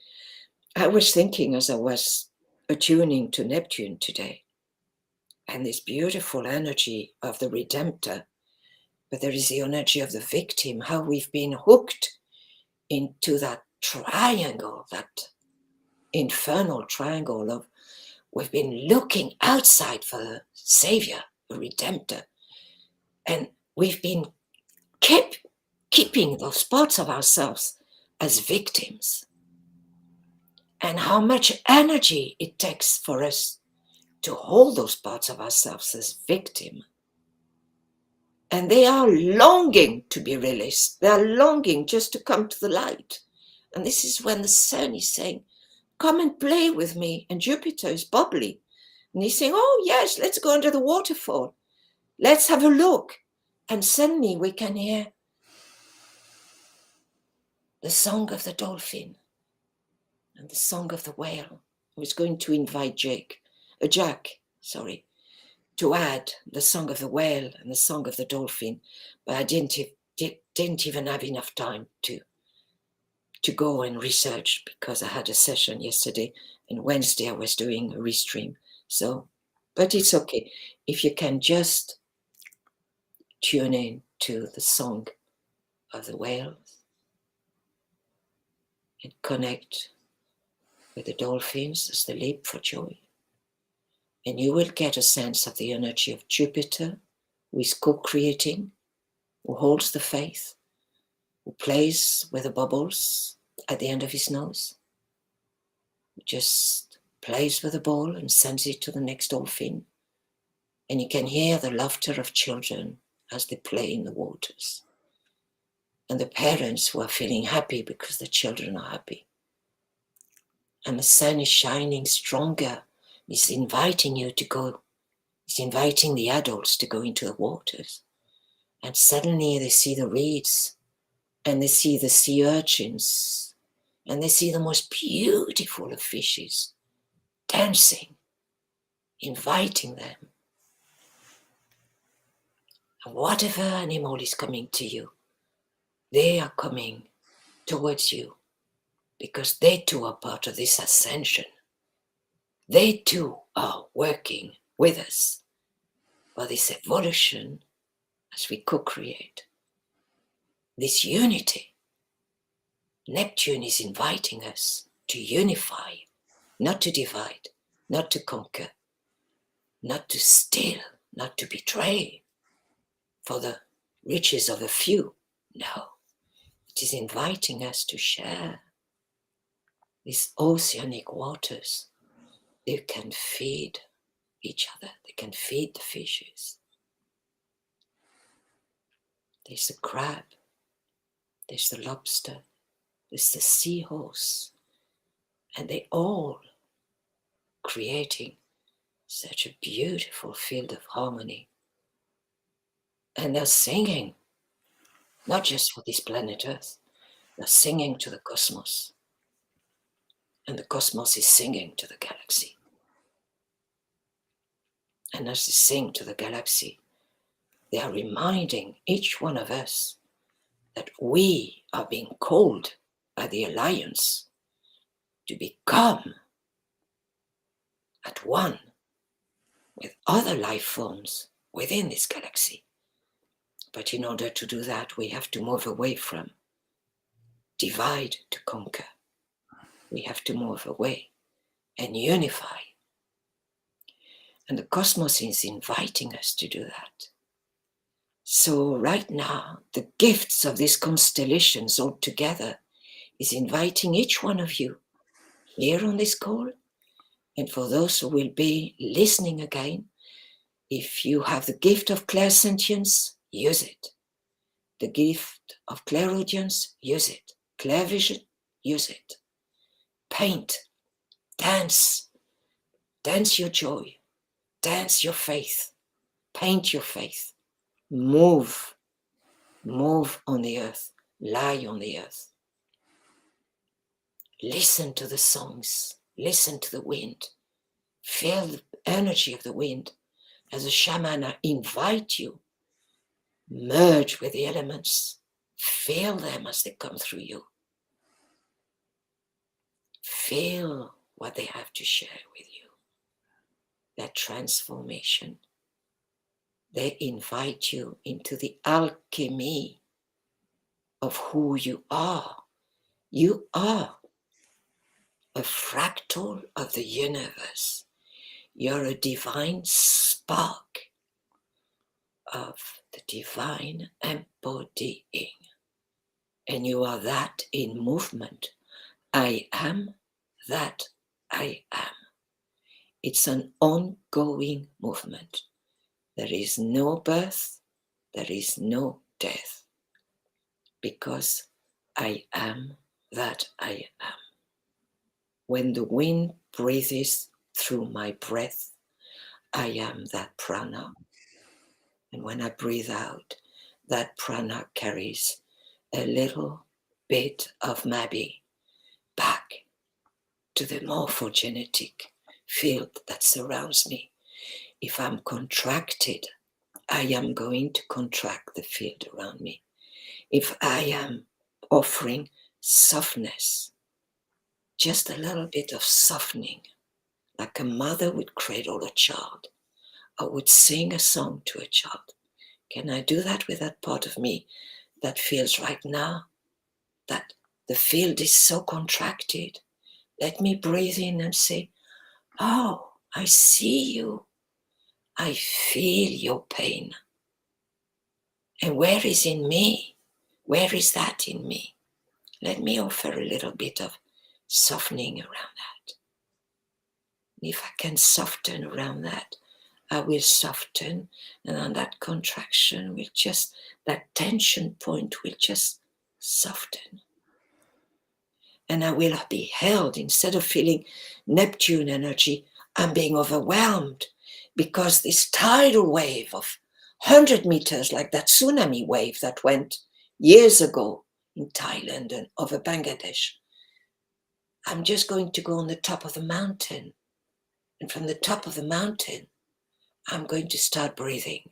B: I was thinking as I was attuning to Neptune today, and this beautiful energy of the Redemptor, but there is the energy of the victim, how we've been hooked into that triangle, that infernal triangle of we've been looking outside for the Savior, the Redemptor, and we've been keeping those parts of ourselves as victims. And how much energy it takes for us to hold those parts of ourselves as victim. And they are longing to be released. They are longing just to come to the light. And this is when the sun is saying, come and play with me. And Jupiter is bubbly. And he's saying, oh, yes, let's go under the waterfall. Let's have a look. And suddenly we can hear the song of the dolphin and the song of the whale. I was going to invite Jack, to add the song of the whale and the song of the dolphin, but I didn't even have enough time to go and research because I had a session yesterday, and Wednesday I was doing a restream. So, but it's okay if you can just tune in to the song of the whales and connect with the dolphins as they leap for joy. And you will get a sense of the energy of Jupiter, who is co-creating, who holds the faith, who plays with the bubbles at the end of his nose, who just plays with the ball and sends it to the next dolphin. And you can hear the laughter of children as they play in the waters. And the parents who are feeling happy because the children are happy. And the sun is shining stronger. It's inviting you to go. It's inviting the adults to go into the waters. And suddenly they see the reeds, and they see the sea urchins, and they see the most beautiful of fishes dancing, inviting them. And whatever animal is coming to you, they are coming towards you because they too are part of this ascension. They too are working with us for this evolution as we co-create this unity. Neptune is inviting us to unify, not to divide, not to conquer, not to steal, not to betray for the riches of a few. No, it is inviting us to share these oceanic waters. They can feed each other. They can feed the fishes. There's the crab. There's the lobster. There's the seahorse. And they all creating such a beautiful field of harmony. And they're singing, not just for this planet Earth, they're singing to the cosmos. And the cosmos is singing to the galaxy. And as they sing to the galaxy, they are reminding each one of us that we are being called by the Alliance to become at one with other life forms within this galaxy. But in order to do that, we have to move away from divide to conquer. We have to move away and unify. And the cosmos is inviting us to do that. So right now, the gifts of these constellations all together is inviting each one of you here on this call, and for those who will be listening again, if you have the gift of clairsentience, use it. The gift of clairaudience, use it. Clairvision, use it. Paint, dance your joy, dance your faith, paint your faith, move on the earth, lie on the earth. Listen to the songs, listen to the wind, feel the energy of the wind as a shaman. I invite you, merge with the elements, feel them as they come through you. Feel what they have to share with you. That transformation. They invite you into the alchemy of who you are. You are a fractal of the universe. You're a divine spark of the divine embodying. And you are that in movement. I am that I am. It's an ongoing movement. There is no birth, there is no death, because I am that I am. When the wind breathes through my breath, I am that prana. And when I breathe out, that prana carries a little bit of MaBee back to the morphogenetic field that surrounds me. If I'm contracted, I am going to contract the field around me. If I am offering softness, just a little bit of softening, like a mother would cradle a child or would sing a song to a child. Can I do that with that part of me that feels right now that the field is so contracted? Let me breathe in and say, oh, I see you. I feel your pain. And where is in me? Where is that in me? Let me offer a little bit of softening around that. If I can soften around that, I will soften, and on that contraction will just, that tension point will just soften. And I will be held, instead of feeling Neptune energy, I'm being overwhelmed, because this tidal wave of 100 meters, like that tsunami wave that went years ago in Thailand and over Bangladesh, I'm just going to go on the top of the mountain. And from the top of the mountain, I'm going to start breathing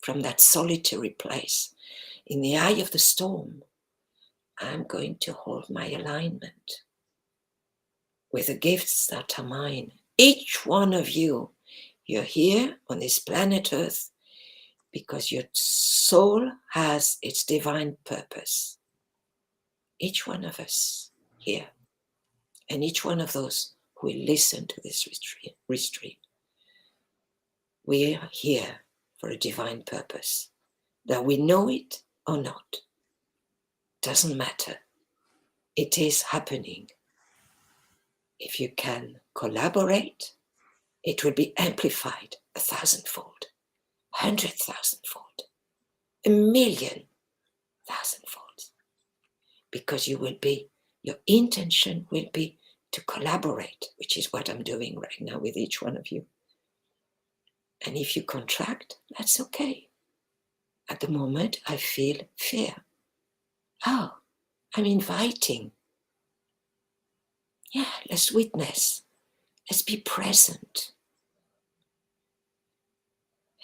B: from that solitary place. In the eye of the storm, I'm going to hold my alignment with the gifts that are mine. Each one of you, you're here on this planet Earth because your soul has its divine purpose. Each one of us here, and each one of those who will listen to this restream, we are here for a divine purpose. That we know it or not, doesn't matter. It is happening. If you can collaborate, it will be amplified 1,000-fold, 100,000-fold, 1,000,000,000,000,000 folds. Because you will be, your intention will be to collaborate, which is what I'm doing right now with each one of you. And if you contract, that's okay. At the moment, I feel fear. Oh, I'm inviting. Yeah, let's witness. Let's be present.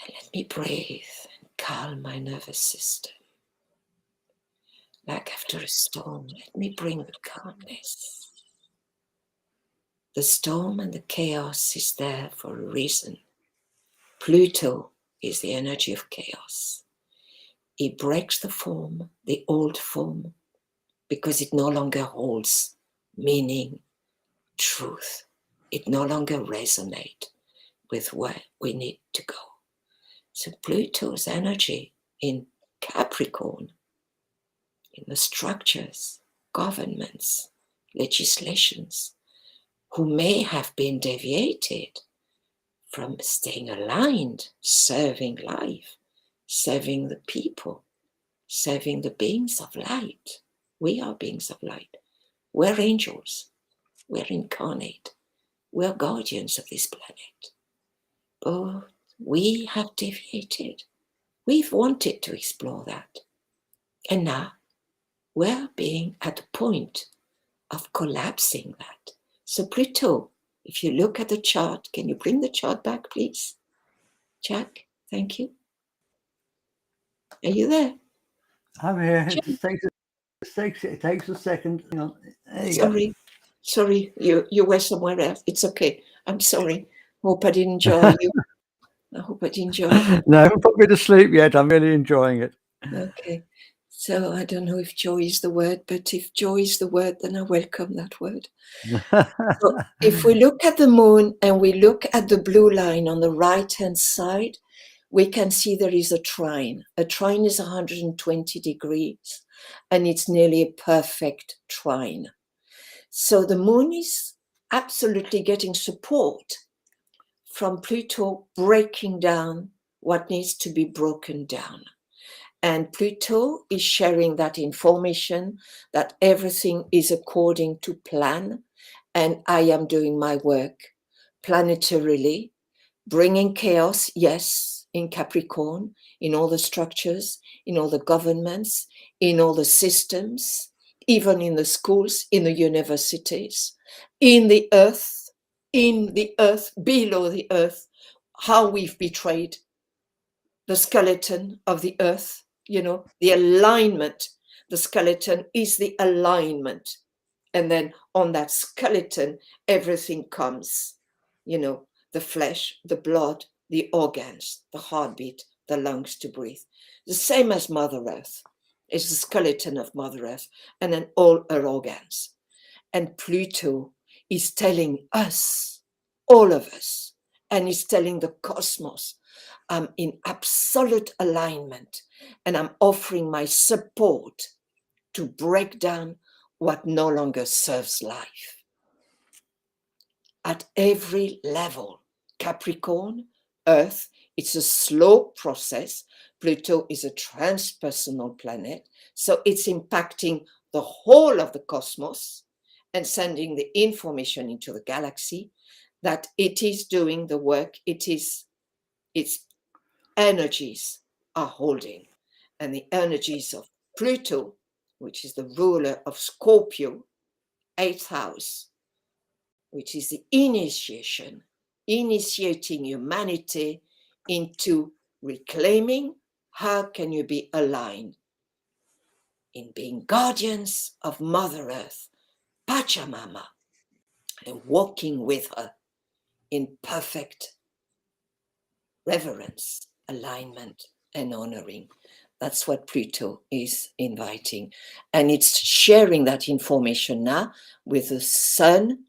B: And let me breathe and calm my nervous system. Like after a storm, let me bring the calmness. The storm and the chaos is there for a reason. Pluto is the energy of chaos. It breaks the form, the old form, because it no longer holds meaning, truth. It no longer resonates with where we need to go. So Pluto's energy in Capricorn, in the structures, governments, legislations, who may have been deviated from staying aligned, serving life, serving the people, serving the beings of light. We are beings of light. We're angels. We're incarnate. We're guardians of this planet. But we have deviated. We've wanted to explore that. And now we're being at the point of collapsing that. So Pluto, if you look at the chart, can you bring the chart back, please? Jack, thank you. Are you there?
A: I'm here. It takes a second. Hang on. There you go.
B: Sorry, you were somewhere else. It's okay. I'm sorry. Hope I didn't jar you. I hope I didn't jar you.
A: No, I haven't put me to sleep yet. I'm really enjoying it.
B: Okay. So I don't know if joy is the word, but if joy is the word, then I welcome that word. So if we look at the moon and we look at the blue line on the right-hand side, we can see there is a trine. A trine is 120 degrees, and it's nearly a perfect trine. So the moon is absolutely getting support from Pluto breaking down what needs to be broken down. And Pluto is sharing that information that everything is according to plan. And I am doing my work planetarily, bringing chaos, yes, in Capricorn, in all the structures, in all the governments, in all the systems, even in the schools, in the universities, in the earth, below the earth, how we've betrayed the skeleton of the earth, the alignment. The skeleton is the alignment. And then on that skeleton, everything comes, the flesh, the blood, the organs, the heartbeat, the lungs to breathe. The same as Mother Earth. It's the skeleton of Mother Earth, and then all her organs. And Pluto is telling us, all of us, and is telling the cosmos, I'm in absolute alignment, and I'm offering my support to break down what no longer serves life. At every level, Capricorn, Earth, it's a slow process. Pluto is a transpersonal planet, so it's impacting the whole of the cosmos and sending the information into the galaxy that it is doing the work its energies are holding. And the energies of Pluto, which is the ruler of Scorpio, 8th house, which is the initiating humanity into reclaiming how can you be aligned in being guardians of Mother Earth, Pachamama, and walking with her in perfect reverence, alignment, and honoring. That's what Pluto is inviting. And it's sharing that information now with the Sun,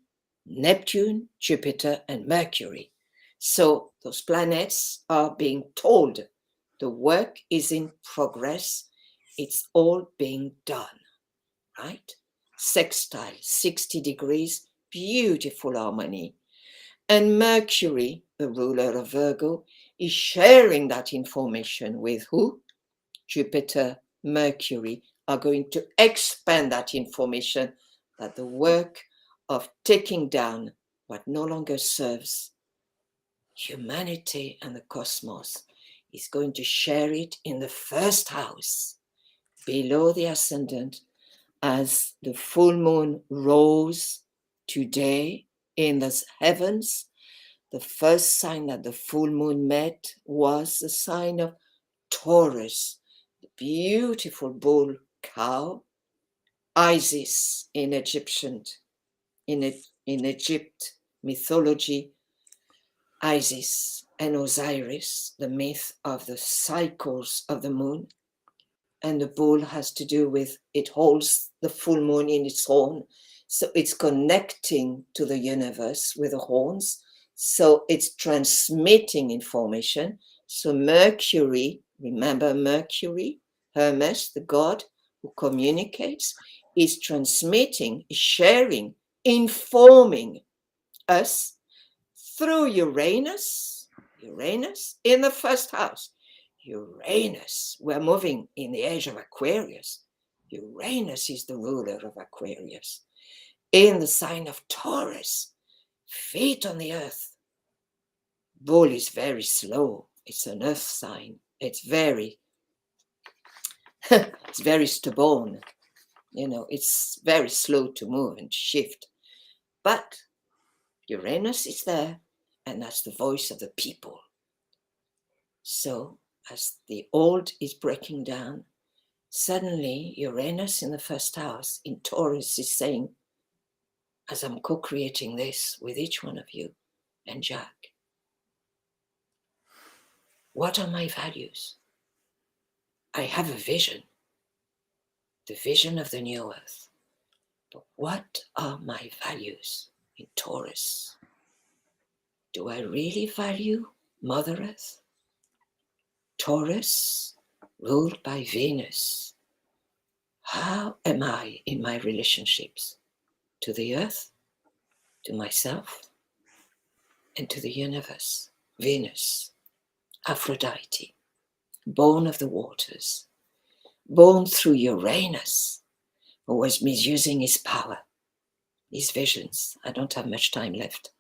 B: Neptune, Jupiter, and Mercury. So those planets are being told the work is in progress. It's all being done, right? Sextile, 60 degrees, beautiful harmony. And Mercury, the ruler of Virgo, is sharing that information with who? Jupiter, Mercury are going to expand that information, that the work of taking down what no longer serves humanity and the cosmos is going to share it in the first house, below the ascendant, as the full moon rose today in the heavens. The first sign that the full moon met was the sign of Taurus, the beautiful bull cow, Isis in Egypt mythology, Isis and Osiris, the myth of the cycles of the moon. And the bull has to do with, it holds the full moon in its horn. So it's connecting to the universe with the horns. So it's transmitting information. So Mercury, remember Mercury, Hermes, the god who communicates, is transmitting, is sharing, informing us through Uranus in the first house. Uranus, we're moving in the age of Aquarius. Uranus is the ruler of Aquarius. In the sign of Taurus, feet on the earth. Bull is very slow. It's an earth sign. It's very stubborn. It's very slow to move and shift. But Uranus is there, and that's the voice of the people. So as the old is breaking down, suddenly Uranus in the first house in Taurus is saying, as I'm co-creating this with each one of you and Jack, what are my values? I have a vision, the vision of the new earth. But what are my values in Taurus? Do I really value Mother Earth? Taurus, ruled by Venus. How am I in my relationships to the earth, to myself, and to the universe? Venus, Aphrodite, born of the waters, born through Uranus, who was misusing his power, his visions. I don't have much time left.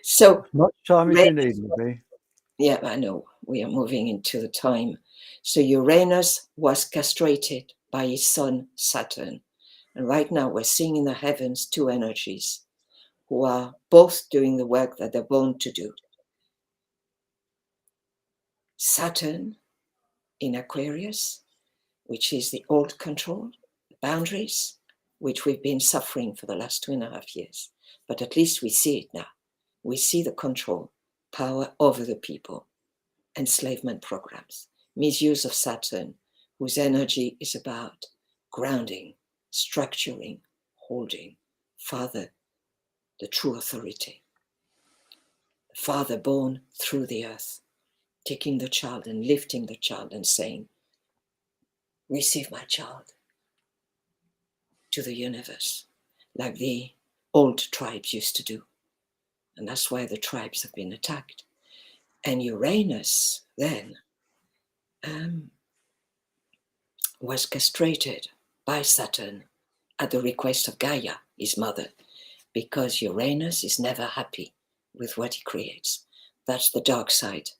B: So
A: much time as you need, MaBee.
B: Yeah, I know. We are moving into the time. So Uranus was castrated by his son Saturn. And right now we're seeing in the heavens two energies who are both doing the work that they're born to do. Saturn in Aquarius, which is the old control, the boundaries, which we've been suffering for the last 2.5 years. But at least we see it now. We see the control, power over the people, enslavement programs, misuse of Saturn, whose energy is about grounding, structuring, holding. Father, the true authority. The Father born through the earth, taking the child and lifting the child and saying, receive my child to the universe, like the old tribes used to do. And that's why the tribes have been attacked. And Uranus then was castrated by Saturn at the request of Gaia, his mother, because Uranus is never happy with what he creates. That's the dark side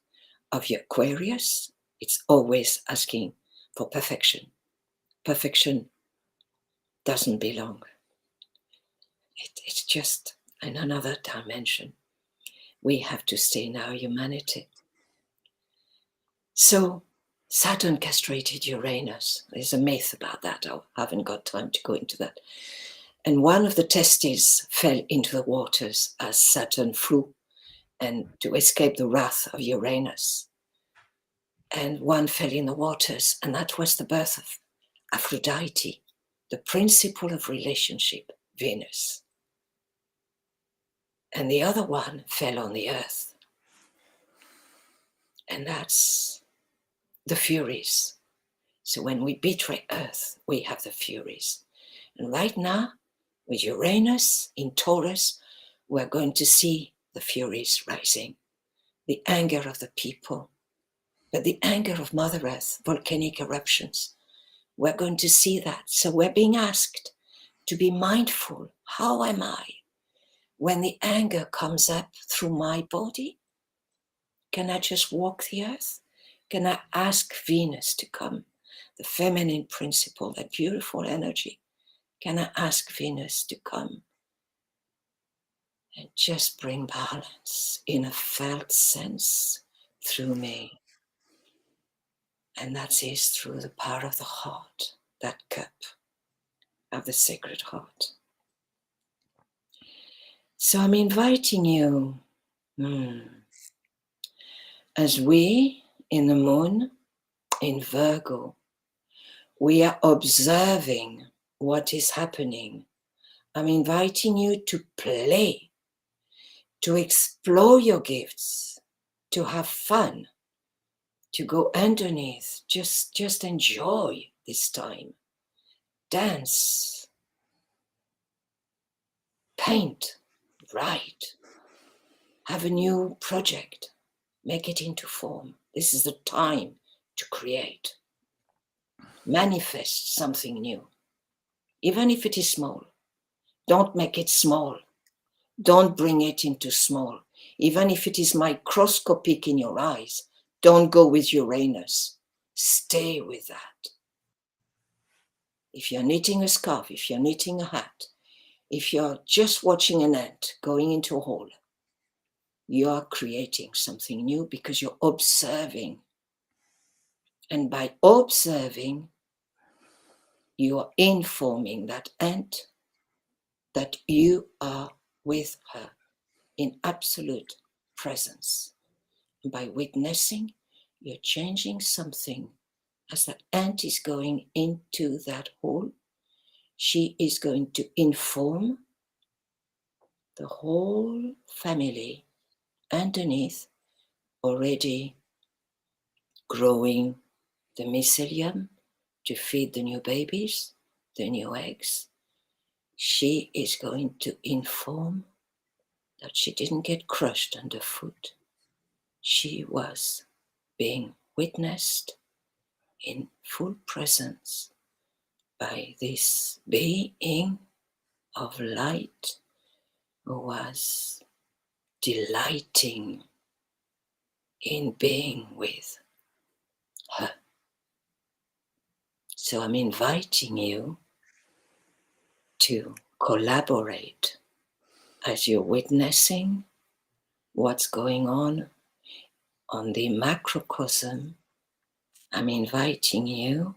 B: of your Aquarius. It's always asking for perfection. Perfection doesn't belong. It's just in another dimension. We have to stay in our humanity. So Saturn castrated Uranus. There's a myth about that. I haven't got time to go into that. And one of the testes fell into the waters as Saturn flew and to escape the wrath of Uranus. And one fell in the waters, and that was the birth of Aphrodite, the principle of relationship, Venus. And the other one fell on the earth. And that's the Furies. So when we betray Earth, we have the Furies. And right now, with Uranus in Taurus, we're going to see the Furies rising, the anger of the people, but the anger of Mother Earth, volcanic eruptions. We're going to see that. So we're being asked to be mindful. How am I? When the anger comes up through my body, can I just walk the earth? Can I ask Venus to come? The feminine principle, that beautiful energy. Can I ask Venus to come and just bring balance in a felt sense through me? And that is through the power of the heart, that cup of the Sacred Heart. So I'm inviting you, as we in the moon in Virgo, we are observing what is happening. I'm inviting you to play, to explore your gifts, to have fun, to go underneath, just enjoy this time. Dance, paint, write, have a new project, make it into form. This is the time to create. Manifest something new, even if it is small. Don't make it small. Don't bring it into small. Even if it is microscopic in your eyes, don't go with Uranus. Stay with that. If you're knitting a scarf, if you're knitting a hat, if you're just watching an ant going into a hole, you are creating something new because you're observing. And by observing, you are informing that ant that you are with her in absolute presence. And by witnessing, you're changing something. As that ant is going into that hole, she is going to inform the whole family underneath, already growing the mycelium to feed the new babies, the new eggs. She is going to inform that she didn't get crushed underfoot. She was being witnessed in full presence by this being of light who was delighting in being with her. So I'm inviting you to collaborate as you're witnessing what's going on the macrocosm. I'm inviting you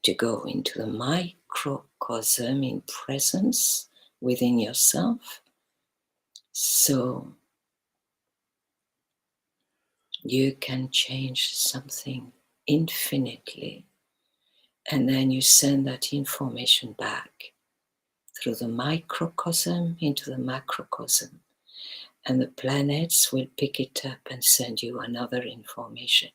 B: to go into the microcosm in presence within yourself, so you can change something infinitely, and then you send that information back through the microcosm into the macrocosm, and the planets will pick it up and send you another information,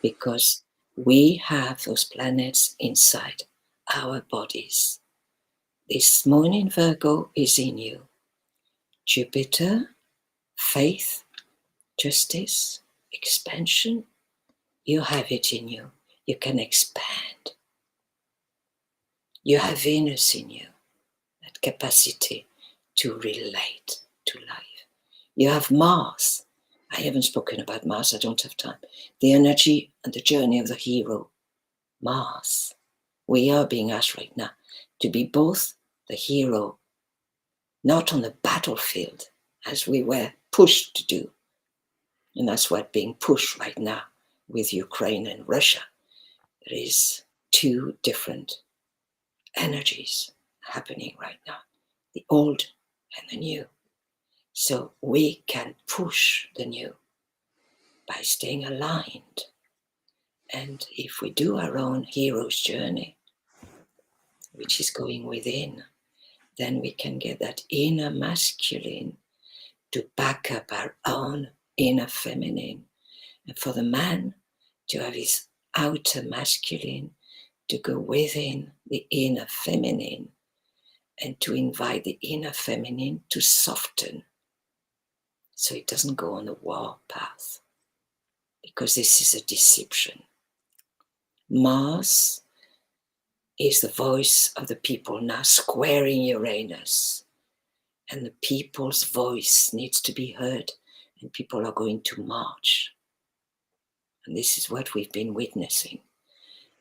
B: because we have those planets inside our bodies. This moon in Virgo is in you. Jupiter, faith, justice, expansion, you have it in you. You can expand. You have Venus in you, that capacity to relate to life. You have Mars. I haven't spoken about Mars, I don't have time. The energy and the journey of the hero. Mars. We are being asked right now to be both the hero, not on the battlefield, as we were pushed to do. And that's what's being pushed right now with Ukraine and Russia. There is two different energies happening right now, the old and the new. So we can push the new by staying aligned. And if we do our own hero's journey, which is going within, then we can get that inner masculine to back up our own inner feminine. And for the man to have his outer masculine to go within the inner feminine, and to invite the inner feminine to soften so it doesn't go on the war path, because this is a deception. Mars is the voice of the people now squaring Uranus, and the people's voice needs to be heard, and people are going to march. And this is what we've been witnessing.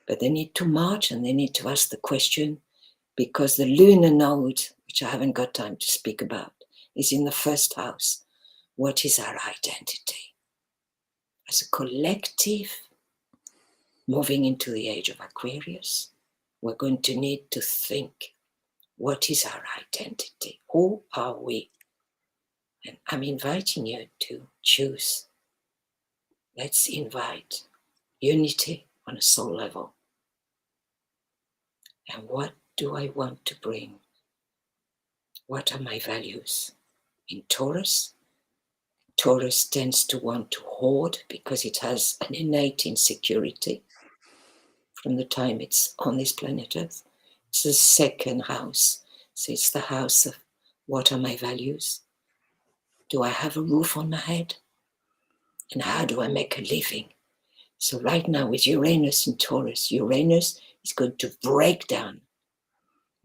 B: But they need to march, and they need to ask the question, because the lunar node, which I haven't got time to speak about, is in the first house. What is our identity? As a collective, moving into the age of Aquarius, we're going to need to think, what is our identity? Who are we? And I'm inviting you to choose. Let's invite unity on a soul level. And what do I want to bring? What are my values? In Taurus, Taurus tends to want to hoard because it has an innate insecurity from the time it's on this planet Earth. It's the second house. So it's the house of, what are my values? Do I have a roof on my head? And how do I make a living? So right now with Uranus in Taurus, Uranus is going to break down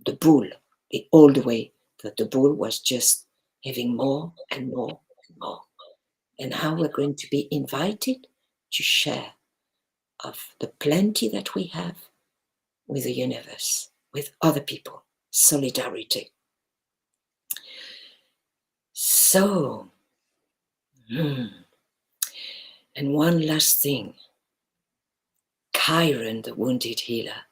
B: the bull the old way, that the bull was just having more and more and more. And how we're going to be invited to share of the plenty that we have with the universe, with other people, solidarity. So, and one last thing, Chiron, the wounded healer,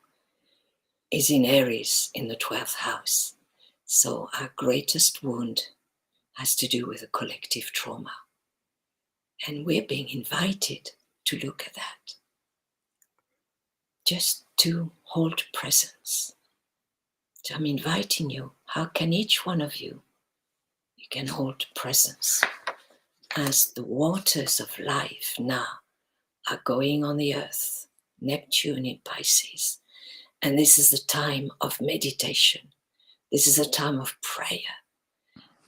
B: is in Aries in the 12th house. So our greatest wound has to do with a collective trauma. And we're being invited to look at that. Just to hold presence. So I'm inviting you, how can each one of you can hold presence as the waters of life now are going on the earth, Neptune in Pisces. And this is the time of meditation. This is a time of prayer.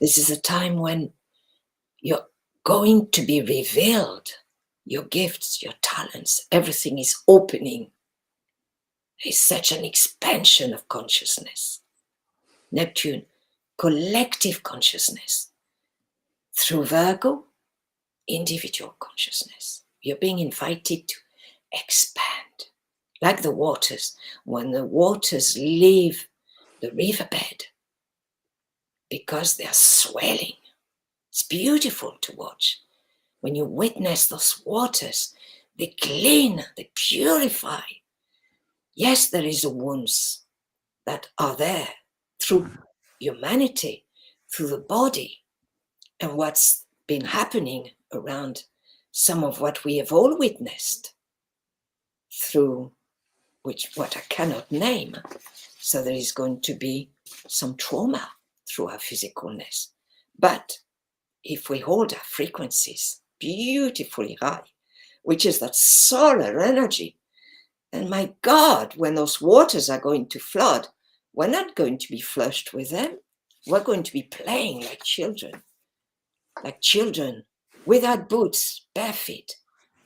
B: This is a time when you're going to be revealed. Your gifts, your talents, everything is opening. There's such an expansion of consciousness. Neptune, collective consciousness. Through Virgo, individual consciousness. You're being invited to expand, like the waters. When the waters leave the riverbed, because they're swelling, it's beautiful to watch. When you witness those waters, they clean, they purify. Yes, there is wounds that are there through humanity, through the body, and what's been happening around some of what we have all witnessed through what I cannot name. So there is going to be some trauma through our physicalness. But if we hold our frequencies beautifully high, which is that solar energy, and my God, when those waters are going to flood, we're not going to be flushed with them. We're going to be playing like children without boots, bare feet.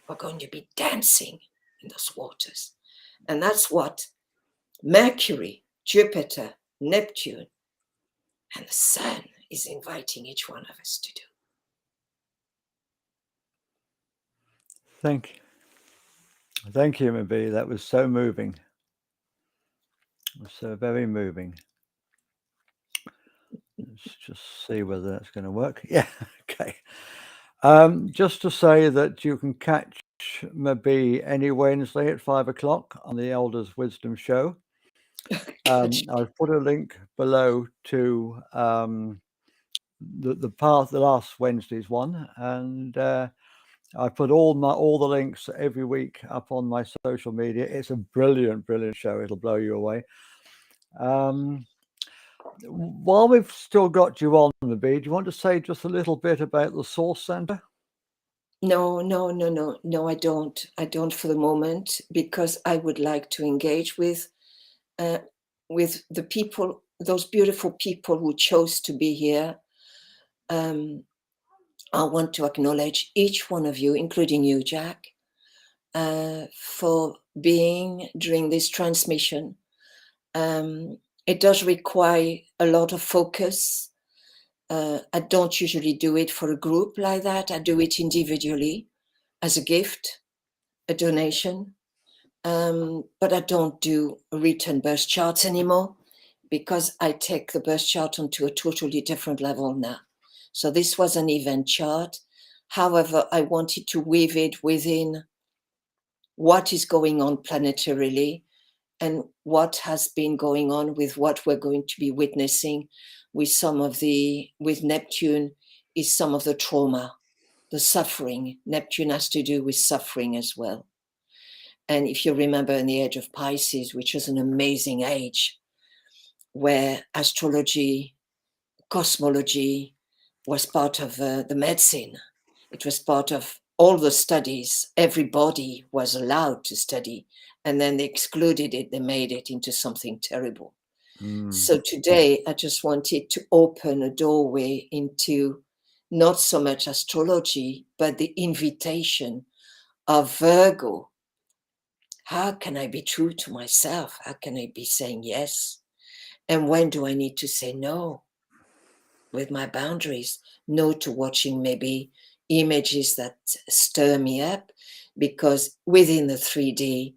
B: We're going to be dancing in those waters. And that's what Mercury, Jupiter, Neptune, and the Sun is inviting each one of us to do.
A: Thank you, MaBee. That was so moving. It was so very moving. Let's just see whether that's going to work. Yeah, okay. Just to say that you can catch MaBee any Wednesday at 5 o'clock on the Elders Wisdom Show. I've put a link below to the last Wednesday's one, and I put all the links every week up on my social media. It's a brilliant show. It'll blow you away. While we've still got you on, MaBee, do you want to say just a little bit about the Source Center?
B: No, I don't. I don't for the moment, because I would like to engage with the people, those beautiful people who chose to be here. I want to acknowledge each one of you, including you, Jack, for being during this transmission. It does require a lot of focus. I don't usually do it for a group like that. I do it individually as a gift, a donation. But I don't do written birth charts anymore, because I take the birth chart onto a totally different level now. So this was an event chart. However, I wanted to weave it within what is going on planetarily and what has been going on with what we're going to be witnessing with with Neptune, is some of the trauma, the suffering. Neptune has to do with suffering as well. And if you remember in the age of Pisces, which was an amazing age, where astrology, cosmology was part of the medicine. It was part of all the studies. Everybody was allowed to study, and then they excluded it. They made it into something terrible. So today, I just wanted to open a doorway into not so much astrology, but the invitation of Virgo. How can I be true to myself? How can I be saying yes? And when do I need to say no with my boundaries? No to watching maybe images that stir me up, because within the 3D,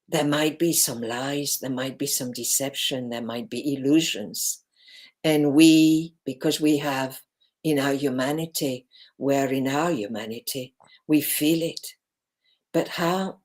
B: there might be some lies, there might be some deception, there might be illusions. And because we have in our humanity, we feel it. But how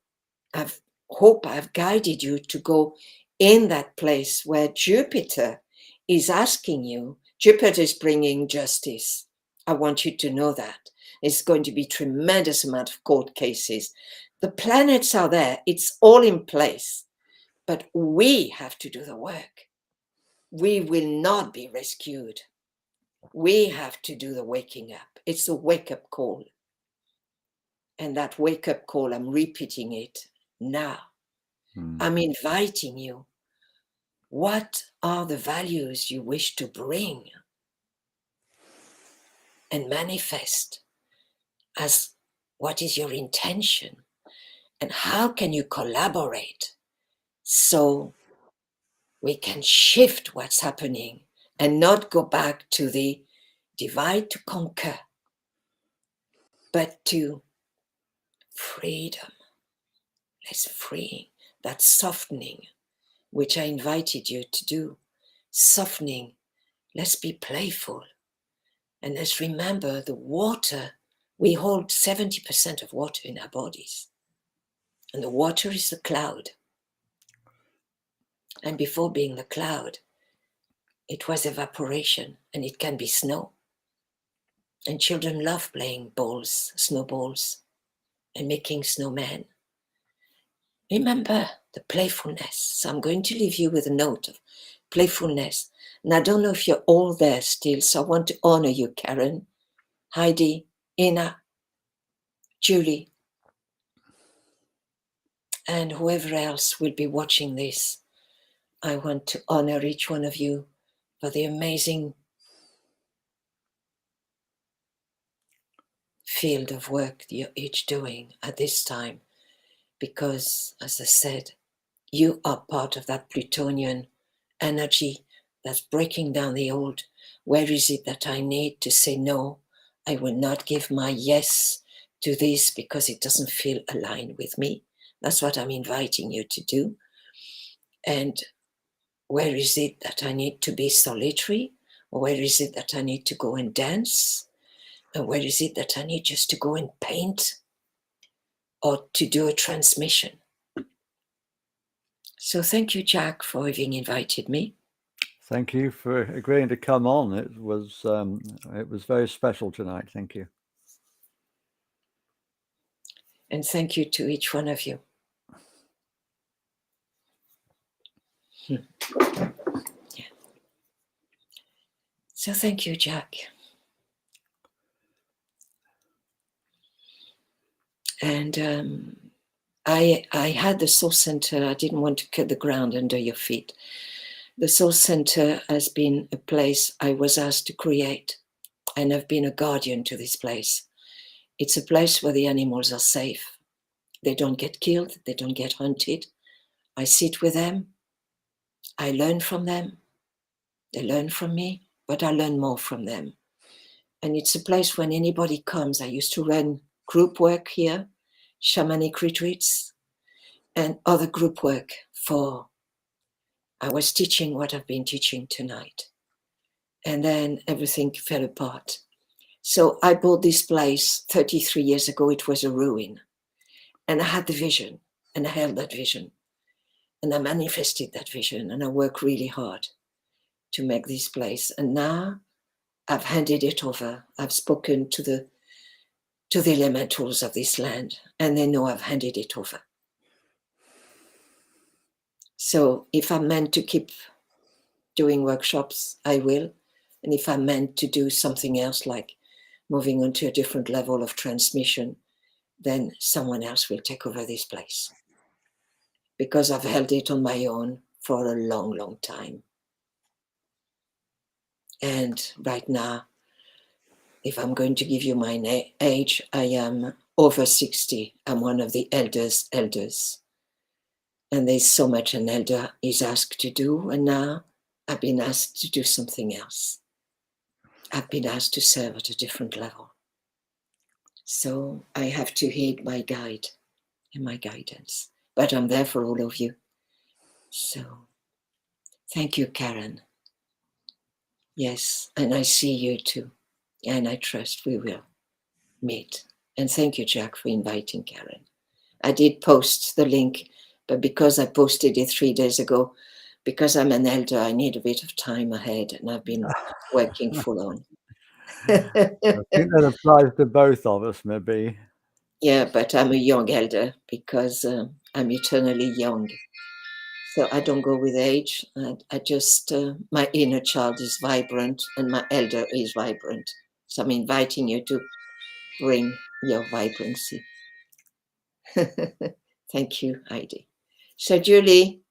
B: hope I've guided you to go in that place where Jupiter is asking you. Jupiter is bringing justice. I want you to know that. It's going to be tremendous amount of court cases. The planets are there. It's all in place. But we have to do the work. We will not be rescued. We have to do the waking up. It's a wake-up call. And that wake-up call, I'm repeating it now. I'm inviting you. What are the values you wish to bring and manifest? As what is your intention? And how can you collaborate so we can shift what's happening and not go back to the divide to conquer, but to freedom. Let's free that softening, which I invited you to do. Softening. Let's be playful. And let's remember the water. We hold 70% of water in our bodies. And the water is the cloud. And before being the cloud, it was evaporation, and it can be snow. And children love playing balls, snowballs, and making snowmen. Remember the playfulness. So I'm going to leave you with a note of playfulness. And I don't know if you're all there still, so I want to honor you, Karen, Heidi, Ina, Julie, and whoever else will be watching this. I want to honor each one of you for the amazing field of work you're each doing at this time. Because, as I said, you are part of that Plutonian energy that's breaking down the old. Where is it that I need to say no? I will not give my yes to this because it doesn't feel aligned with me. That's what I'm inviting you to do. And where is it that I need to be solitary? Or where is it that I need to go and dance? And where is it that I need just to go and paint? Or to do a transmission? So thank you, Jack, for having invited me.
A: Thank you for agreeing to come on. It was very special tonight. Thank you.
B: And thank you to each one of you. Yeah. So thank you, Jack. And I had the Soul Center. I didn't want to cut the ground under your feet. The Soul Center has been a place I was asked to create, and I've been a guardian to this place. It's a place where the animals are safe. They don't get killed. They don't get hunted. I sit with them. I learn from them. They learn from me, but I learn more from them. And it's a place when anybody comes. I used to run group work here, shamanic retreats, and other group work I was teaching what I've been teaching tonight. And then everything fell apart. So I bought this place 33 years ago. It was a ruin. And I had the vision, and I held that vision. And I manifested that vision, and I worked really hard to make this place. And now I've handed it over. I've spoken to the elementals of this land, and they know I've handed it over. So if I'm meant to keep doing workshops, I will. And if I'm meant to do something else, like moving on to a different level of transmission, then someone else will take over this place. Because I've held it on my own for a long, long time. And right now, if I'm going to give you my age, I am over 60. I'm one of the elders. And there's so much an elder is asked to do. And now I've been asked to do something else. I've been asked to serve at a different level. So I have to heed my guide and my guidance. But I'm there for all of you. So thank you, Karen. Yes, and I see you too. And I trust we will meet. And thank you, Jack, for inviting Karen. I did post the link, but because I posted it 3 days ago, because I'm an elder, I need a bit of time ahead, and I've been working full on.
A: I think that applies to both of us, MaBee.
B: Yeah, but I'm a young elder because I'm eternally young. So I don't go with age. I just, my inner child is vibrant and my elder is vibrant. So I'm inviting you to bring your vibrancy. Thank you, Heidi. So Julie,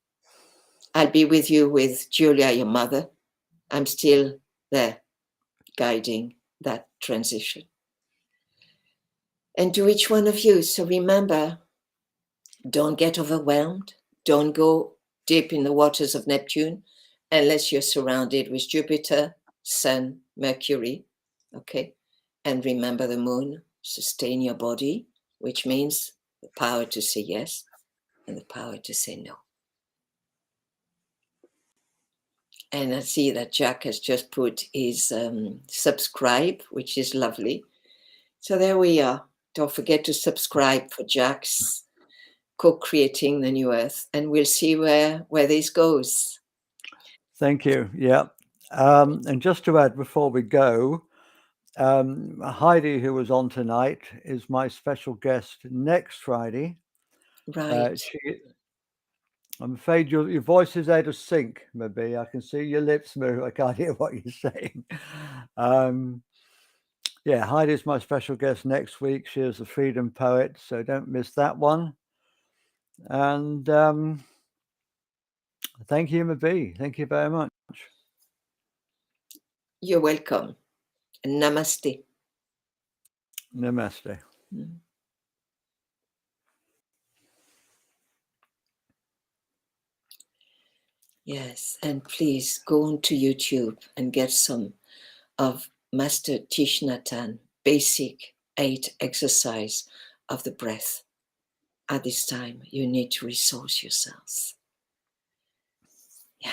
B: I'll be with you with Julia, your mother. I'm still there guiding that transition. And to each one of you, so remember, don't get overwhelmed. Don't go deep in the waters of Neptune unless you're surrounded with Jupiter, Sun, Mercury, okay? And remember the moon, sustain your body, which means the power to say yes and the power to say no. And I see that Jack has just put his subscribe, which is lovely. So there we are. Don't forget to subscribe for Jack's co-creating the new earth, and we'll see where this goes.
A: Thank you. Yeah. And just to add before we go, Heidi, who was on tonight, is my special guest next Friday.
B: Right.
A: I'm afraid your voice is out of sync, MaBee. I can see your lips move. I can't hear what you're saying. Yeah, Heidi's my special guest next week. She is a freedom poet, so don't miss that one. And thank you, MaBee. Thank you very much.
B: You're welcome. Namaste.
A: Namaste.
B: Yes, and please go on to YouTube and get some of Master Thich Nhat Hanh basic 8 exercise of the breath. At this time, you need to resource yourselves. Yeah.